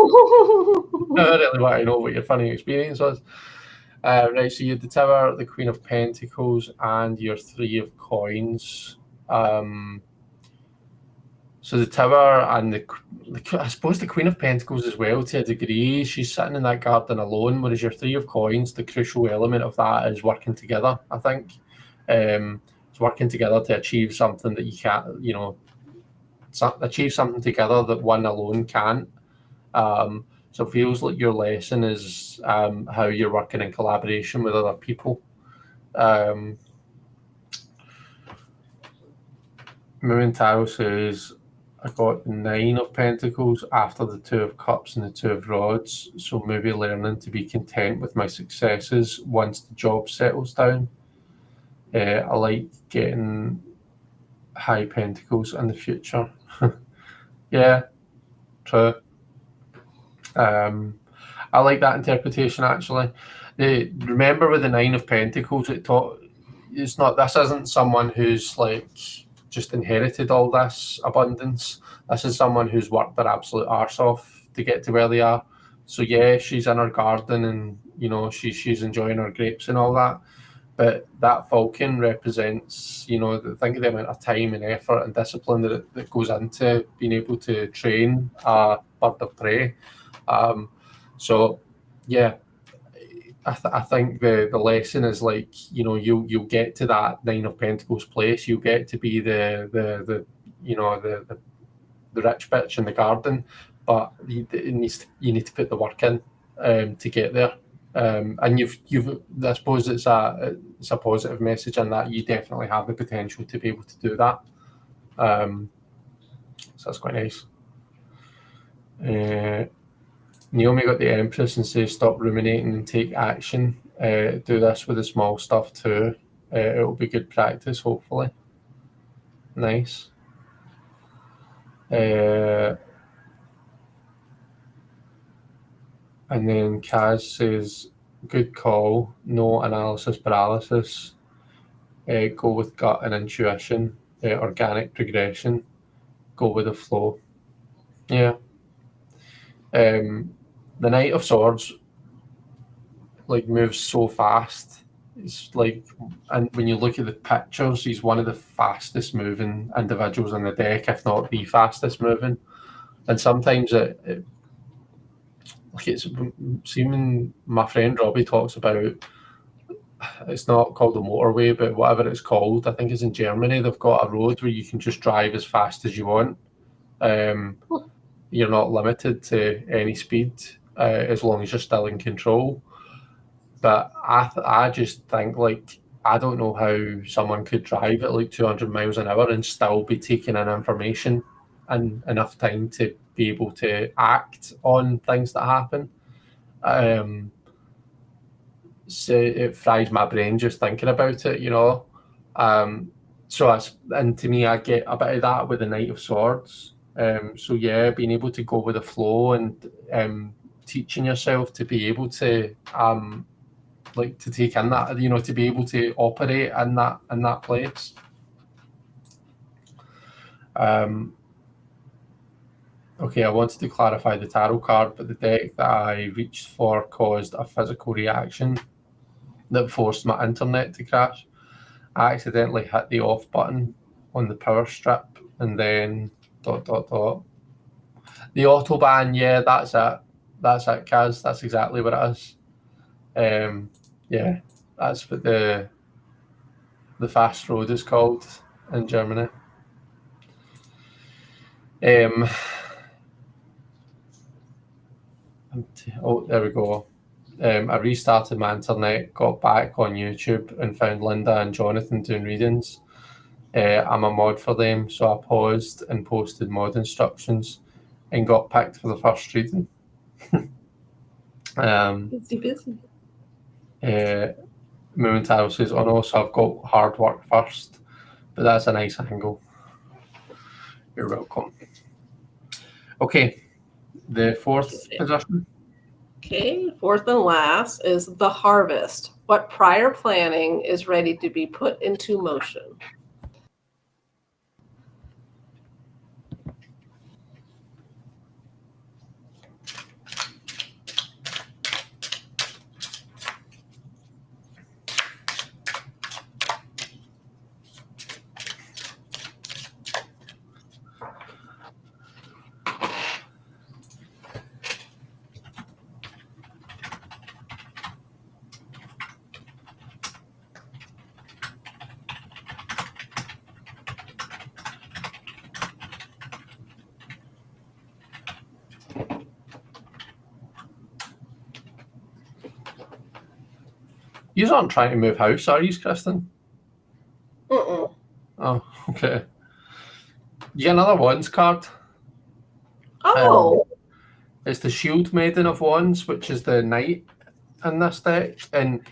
I really want to know what your funny experience was. Right, so you had the Tower, the Queen of Pentacles, and your Three of Coins. So the Tower and I suppose the Queen of Pentacles as well, to a degree. She's sitting in that garden alone, whereas your Three of Coins, the crucial element of that is working together, I think. It's working together to achieve something that you can't, achieve something together that one alone can't. So it feels like your lesson is how you're working in collaboration with other people. Moon Tao says, I got the Nine of Pentacles after the Two of Cups and the Two of Rods, so maybe learning to be content with my successes once the job settles down. I like getting high Pentacles in the future. Yeah, true. I like that interpretation, actually. Remember with the Nine of Pentacles, this isn't someone who's like just inherited all this abundance. This is someone who's worked their absolute arse off to get to where they are. So yeah, she's in her garden and she's enjoying her grapes and all that. But that falcon represents, think of the amount of time and effort and discipline that goes into being able to train a bird of prey. So yeah, I think the lesson is like, you'll get to that Nine of Pentacles place. You'll get to be the rich bitch in the garden, but you need to put the work in to get there. And you've I suppose it's a positive message in that you definitely have the potential to be able to do that. So that's quite nice. Naomi got the Empress and says, stop ruminating and take action. Do this with the small stuff too. It'll be good practice, hopefully. Nice. And then Kaz says, good call. No analysis paralysis. Go with gut and intuition. Organic progression. Go with the flow. Yeah. The Knight of Swords moves so fast. It's and when you look at the pictures, he's one of the fastest moving individuals on the deck, if not the fastest moving. And sometimes it's seeming, my friend Robbie talks about, it's not called a motorway, but whatever it's called, I think it's in Germany, they've got a road where you can just drive as fast as you want. You're not limited to any speed as long as you're still in control. But I just think, I don't know how someone could drive at 200 miles an hour and still be taking in information and enough time to be able to act on things that happen. So it fries my brain just thinking about it, and to me, I get a bit of that with the Knight of Swords. So yeah, being able to go with the flow and teaching yourself to be able to to take in that, to be able to operate in that place. Okay, I wanted to clarify the tarot card, but the deck that I reached for caused a physical reaction that forced my internet to crash. I accidentally hit the off button on the power strip and then ... The autobahn, yeah, that's it. That's it, Kaz. That's exactly what it is. Yeah, that's what the fast road is called in Germany. Oh, there we go. I restarted my internet, got back on YouTube and found Linda and Jonathan doing readings. I'm a mod for them, so I paused and posted mod instructions and got picked for the first reading. Busy. Momentaro says, oh no, so I've got hard work first, but that's a nice angle. You're welcome. Okay, the fourth position. Okay, fourth and last is the harvest. What prior planning is ready to be put into motion? You aren't trying to move house, are you, Kristen? Mm-mm. Oh, okay. You get another Wands card. Oh. It's the Shield Maiden of Wands, which is the Knight in this deck. And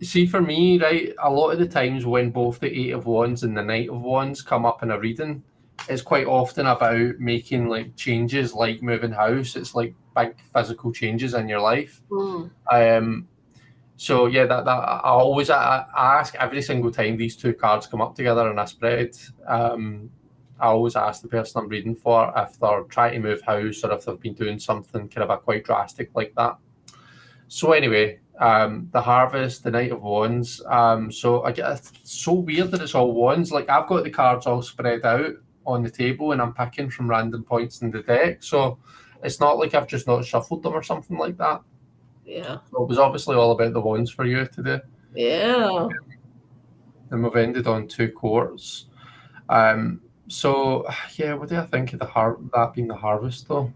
see, for me, right, a lot of the times when both the Eight of Wands and the Knight of Wands come up in a reading, it's quite often about making like changes, like moving house. It's like big physical changes in your life. So yeah, that I ask every single time these two cards come up together in a spread. I always ask the person I'm reading for if they're trying to move house or if they've been doing something kind of a quite drastic like that. So anyway, the Harvest, the Knight of Wands. So I guess it's so weird that it's all wands. Like I've got the cards all spread out on the table and I'm picking from random points in the deck. So it's not like I've just not shuffled them or something like that. Yeah. So it was obviously all about the wands for you today. Yeah. And we've ended on 2 courts. So yeah, what do I think of that being the Harvest though?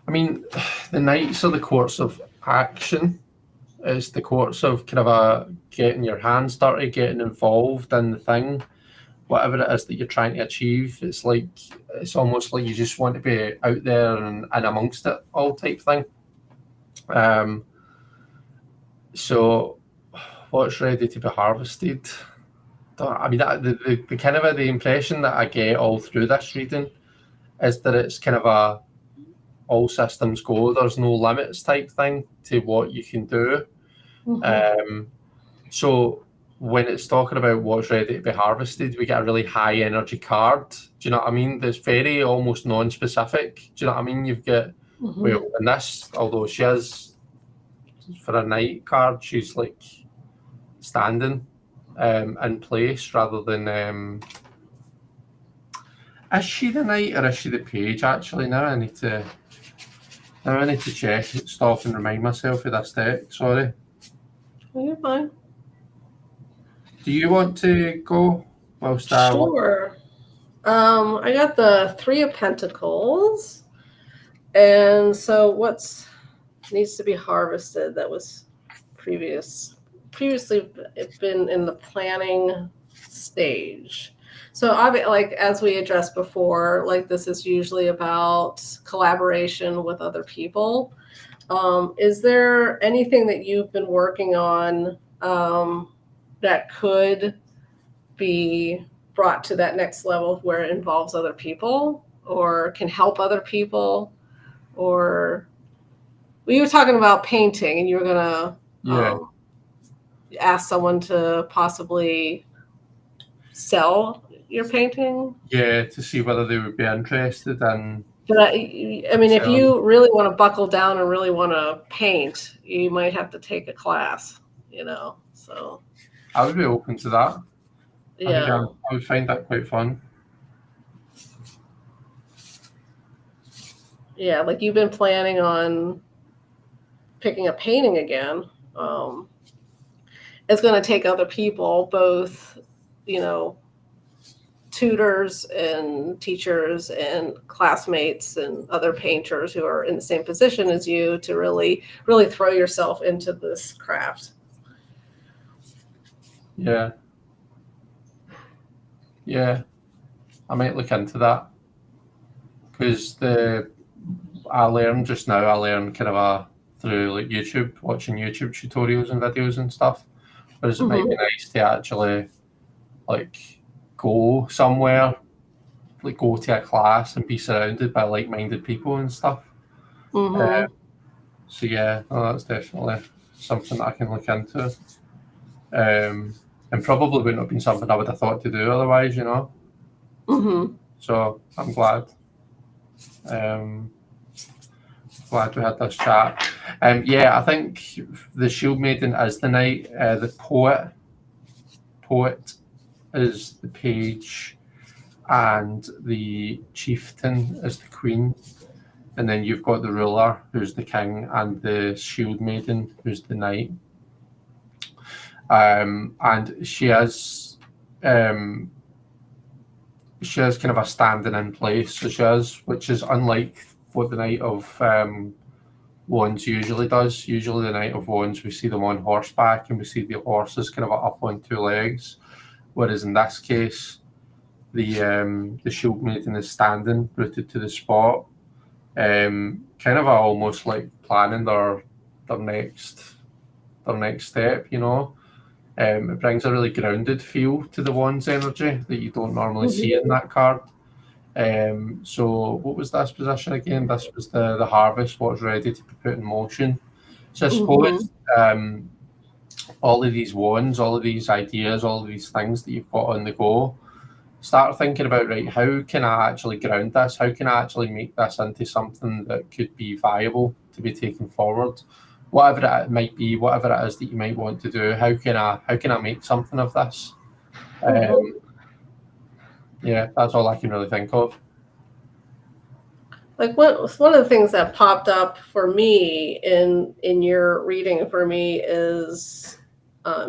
I mean, the Knights are the courts of action. It's the courts of kind of getting your hands dirty, getting involved in the thing, whatever it is that you're trying to achieve. It's almost like you just want to be out there and amongst it all type thing. So what's ready to be harvested? I mean, the kind of the impression that I get all through this reading is that it's kind of a all systems go, there's no limits type thing to what you can do. Mm-hmm. So when it's talking about what's ready to be harvested, we get a really high energy card. Do you know what I mean? That's very almost non-specific. Do you know what I mean? You've got, well, in this, although she is, for a Knight card, she's like standing in place rather than is she the Knight or is she the Page? Actually, now I need to check, stop and remind myself of this deck. Sorry. You're fine. Do you want to go whilst Sure. I got the 3 of Pentacles. And so what's needs to be harvested that was previously been in the planning stage. So like as we addressed before, like this is usually about collaboration with other people. Is there anything that you've been working on that could be brought to that next level where it involves other people or can help other people? Or we were talking about painting and you were gonna ask someone to possibly sell your painting. Yeah, to see whether they would be interested in. But I mean, if you really want to buckle down and really want to paint, you might have to take a class, so. I would be open to that. Yeah. I would find that quite fun. Yeah, like you've been planning on picking up painting again. It's going to take other people, both, tutors and teachers and classmates and other painters who are in the same position as you to really, really throw yourself into this craft. Yeah. Yeah. I might look into that. because I learn kind of through like YouTube, watching YouTube tutorials and videos and stuff. Whereas it might be nice to actually like go somewhere, like go to a class and be surrounded by like-minded people and stuff. So yeah, that's definitely something that I can look into. And probably wouldn't have been something I would have thought to do otherwise, you know. So I'm glad. Glad we had this chat. Yeah, I think the Shield Maiden is the knight. The poet is the page, and the chieftain is the queen. And then you've got the ruler, who's the king, and the Shield Maiden, who's the knight. And she has kind of a standing in place, so she has, which is unlike what the Knight of Wands usually does. Usually the Knight of Wands, we see them on horseback and we see the horses kind of up on two legs, whereas in this case the Shield Maiden is standing rooted to the spot, kind of almost like planning their next step, you know. It brings a really grounded feel to the Wands energy that you don't normally see in that card. So what was this position again? This was the harvest, what's ready to be put in motion. So I suppose all of these wands, all of these ideas, all of these things that you've got on the go, start thinking about, right, how can I actually ground this? How can I actually make this into something that could be viable to be taken forward? Whatever it might be, whatever it is that you might want to do, how can I make something of this? Yeah, that's all I can really think of. Like one of the things that popped up for me in your reading for me is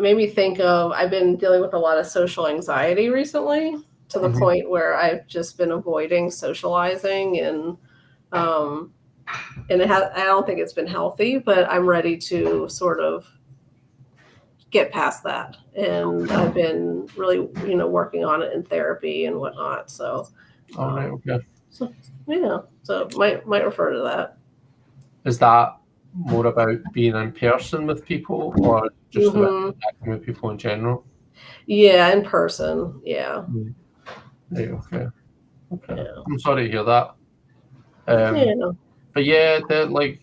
made me think of, I've been dealing with a lot of social anxiety recently, to the point where I've just been avoiding socializing, and I don't think it's been healthy, but I'm ready to sort of get past that. And I've been really, working on it in therapy and whatnot. So, Okay. So yeah, so might refer to that. Is that more about being in person with people, or just about interacting with people in general? Yeah, in person. Yeah. Right, okay. Yeah. I'm sorry to hear that. But yeah, when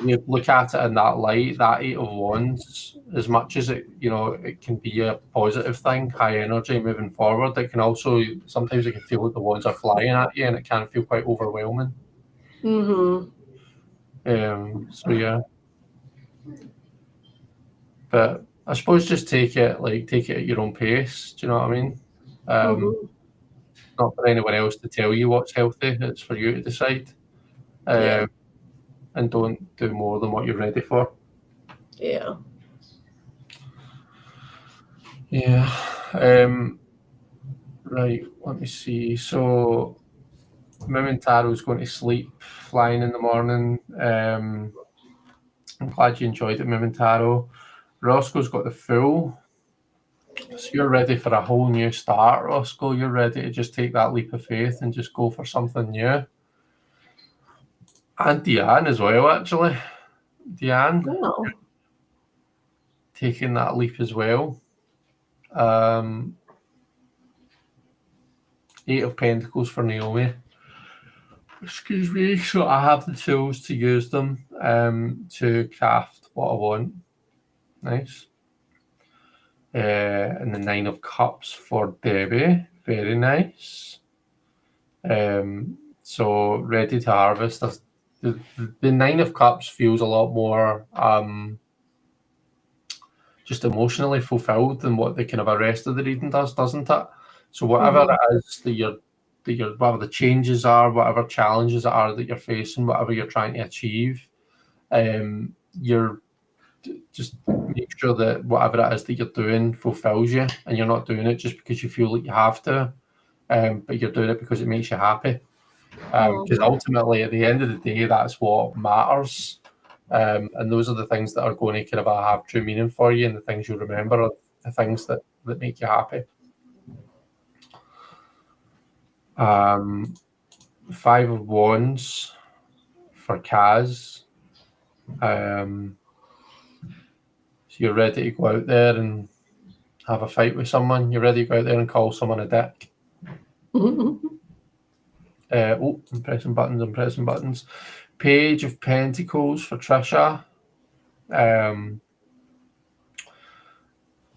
you look at it in that light, that Eight of Wands, as much as it, it can be a positive thing, high energy moving forward, it can also, sometimes it can feel like the wands are flying at you, and it can feel quite overwhelming. So yeah. But I suppose just take it at your own pace. Do you know what I mean? Not for anyone else to tell you what's healthy. It's for you to decide. And don't do more than what you're ready for. Yeah. Yeah. Right. Let me see. So, Momontaro's going to sleep, flying in the morning. I'm glad you enjoyed it, Momontaro. Roscoe's got the Fool. So you're ready for a whole new start, Roscoe. You're ready to just take that leap of faith and just go for something new. And Deanne as well, actually. Deanne taking that leap as well. Eight of Pentacles for Naomi. Excuse me. So I have the tools to use them to craft what I want. Nice. And the Nine of Cups for Debbie. Very nice. So ready to harvest. The Nine of Cups feels a lot more just emotionally fulfilled than what the kind of a rest of the reading does, doesn't it? So whatever it is that you're whatever the changes are, whatever challenges are that you're facing, whatever you're trying to achieve, you're just make sure that whatever it is that you're doing fulfills you, and you're not doing it just because you feel like you have to, but you're doing it because it makes you happy. Because ultimately, at the end of the day, that's what matters. And those are the things that are going to kind of have true meaning for you, and the things you remember are the things that make you happy. Five of Wands for Kaz. So you're ready to go out there and have a fight with someone. You're ready to go out there and call someone a dick. I'm pressing buttons. Page of Pentacles for Trisha.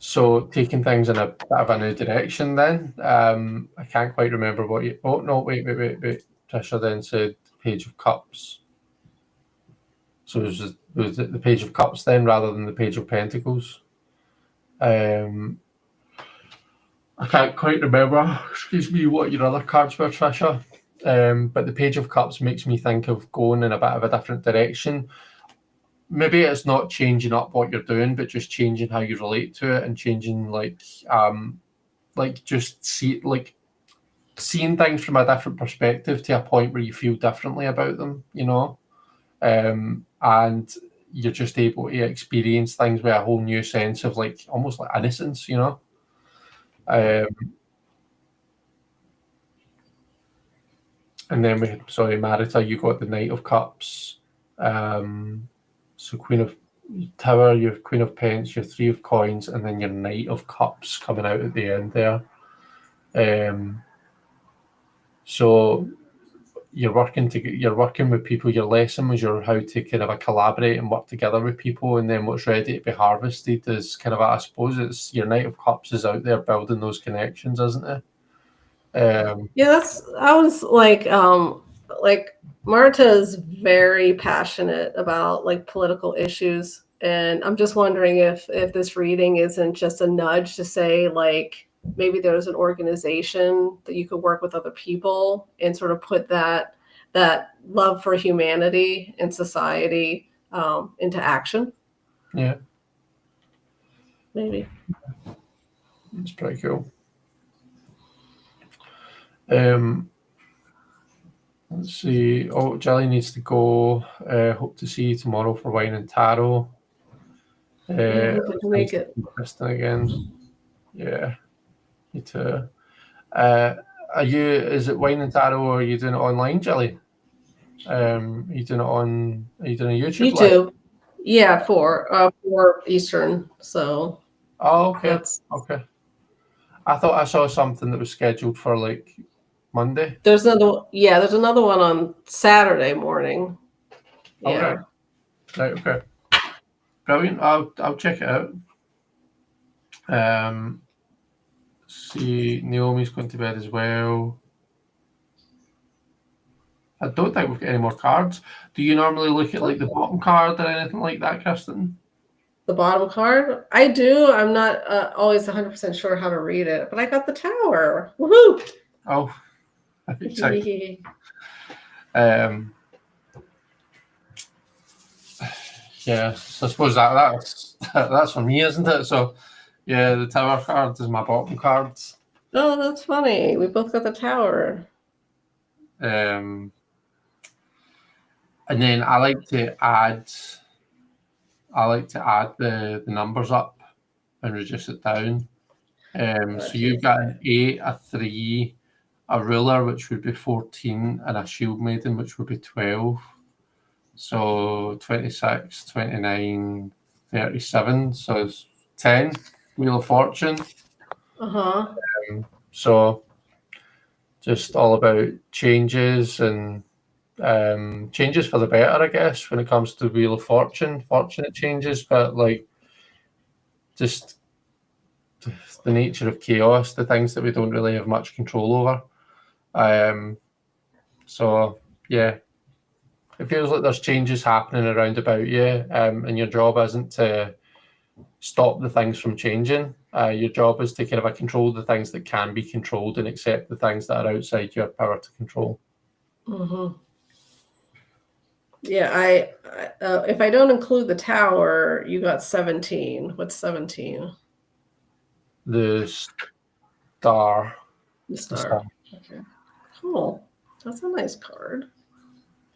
So taking things in a bit of a new direction then. I can't quite remember what you... Oh, no, wait. Trisha then said Page of Cups. So was it the Page of Cups then rather than the Page of Pentacles? I can't quite remember, excuse me, what your other cards were, Trisha. But the Page of Cups makes me think of going in a bit of a different direction. Maybe it's not changing up what you're doing, but just changing how you relate to it and changing just seeing things from a different perspective to a point where you feel differently about them, you know, and you're just able to experience things with a whole new sense of like almost like innocence, you know. And then Marita, you got the Knight of Cups. So Queen of Tower, your Queen of Pence, your Three of Coins, and then your Knight of Cups coming out at the end there. So you're working with people. Your lesson was how to kind of collaborate and work together with people, and then what's ready to be harvested is kind of I suppose it's your Knight of Cups is out there building those connections, isn't it? Yeah, I was like Marta is very passionate about like political issues, and I'm just wondering if this reading isn't just a nudge to say like maybe there's an organization that you could work with other people and sort of put that love for humanity and society into action. Yeah, maybe. It's pretty cool. Let's see. Oh, Jelly needs to go. Hope to see you tomorrow for Wine and Tarot. I hope I can make it. Kristen again. Yeah, me too. Is it Wine and Tarot or are you doing it online, Jelly? Are you doing a YouTube YouTube. live? Yeah, 4 Eastern. So okay. Okay. I thought I saw something that was scheduled for like Monday. There's another one on Saturday morning. Yeah. Right, okay. Brilliant. I'll check it out. See, Naomi's going to bed as well. I don't think we've got any more cards. Do you normally look at like the bottom card or anything like that, Kristen? The bottom card? I do. I'm not always 100% sure how to read it, but I got the Tower. Woohoo! Oh, exciting. Yeah, so I suppose that's for me, isn't it? So, yeah, the Tower card is my bottom card. Oh, that's funny. We both got the Tower. And then I like to add the numbers up and reduce it down. So you've got an 8, a 3, a ruler, which would be 14, and a shield maiden, which would be 12. So 26, 29, 37. So it's 10. Wheel of Fortune. So just all about changes and changes for the better, I guess, when it comes to Wheel of Fortune. Fortunate changes, but like just the nature of chaos, the things that we don't really have much control over. So yeah, it feels like there's changes happening around about you, and your job isn't to stop the things from changing. Your job is to kind of control the things that can be controlled and accept the things that are outside your power to control. Yeah, I if I don't include the Tower, you got 17. What's 17? The Star. The Star. Okay. Cool. That's a nice card.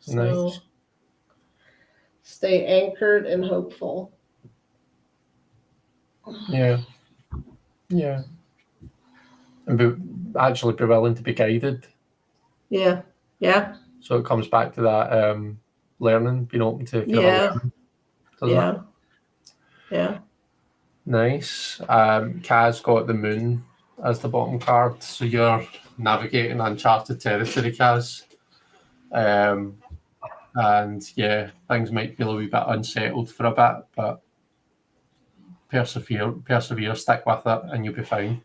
So Nice. Stay anchored and hopeful. Yeah. And be willing to be guided. Yeah. Yeah. So it comes back to that learning, being open to kind of learning, doesn't it? Yeah. Nice. Kaz got the moon as the bottom card, so you're navigating uncharted territory, Kaz. And yeah, things might feel a wee bit unsettled for a bit, but persevere, stick with it, and you'll be fine.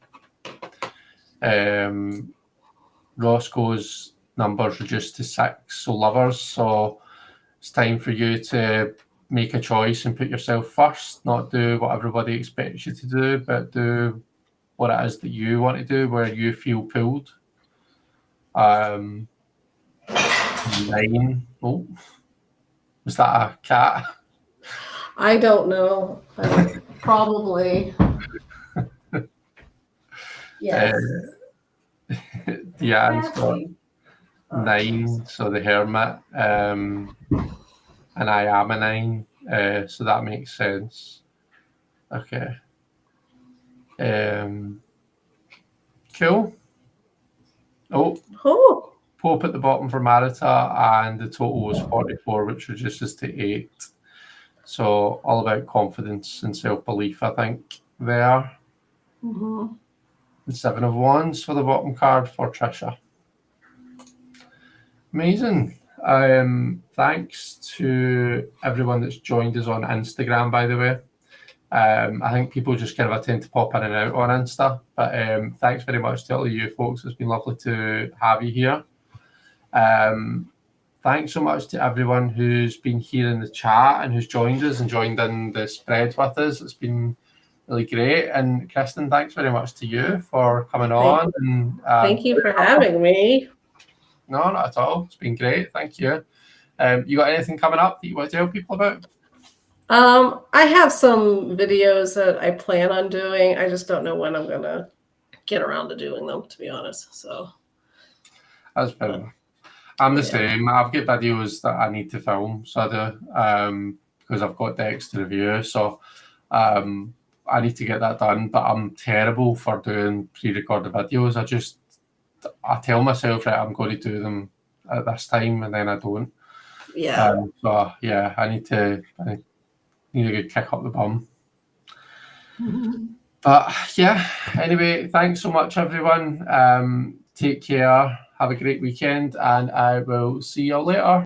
Roscoe's numbers reduced to 6, so lovers. So it's time for you to make a choice and put yourself first, not do what everybody expects you to do, but do what it is that you want to do, where you feel pulled. 9. Oh, was that a cat? I don't know. Probably. Yes. Deanne's got 9, so the hermit. And I am a 9, so that makes sense. Okay. Cool. Oh, Pope at the bottom for Marita, and the total was 44, which reduces to 8. So all about confidence and self-belief, I think, there. Mm-hmm. The 7 of Wands for the bottom card for Trisha. Amazing. Thanks to everyone that's joined us on Instagram, by the way. I think people just kind of tend to pop in and out on Insta, but thanks very much to all of you folks. It's been lovely to have you here. Thanks so much to everyone who's been here in the chat and who's joined us and joined in the spread with us. It's been really great. And Kristen, thanks very much to you for coming on. And thank you for having me. No, not at all. It's been great. Thank you. You got anything coming up that you want to tell people about? I have some videos that I plan on doing. I just don't know when I'm gonna get around to doing them, to be honest. So that's better. I'm the same. I've got videos that I need to film, so I do, because I've got decks to review. So I need to get that done. But I'm terrible for doing pre-recorded videos. I tell myself that I'm going to do them at this time, and then I don't. Yeah. So yeah, I need a good kick up the bum. But yeah, anyway, thanks so much, everyone. Take care. Have a great weekend, and I will see you later.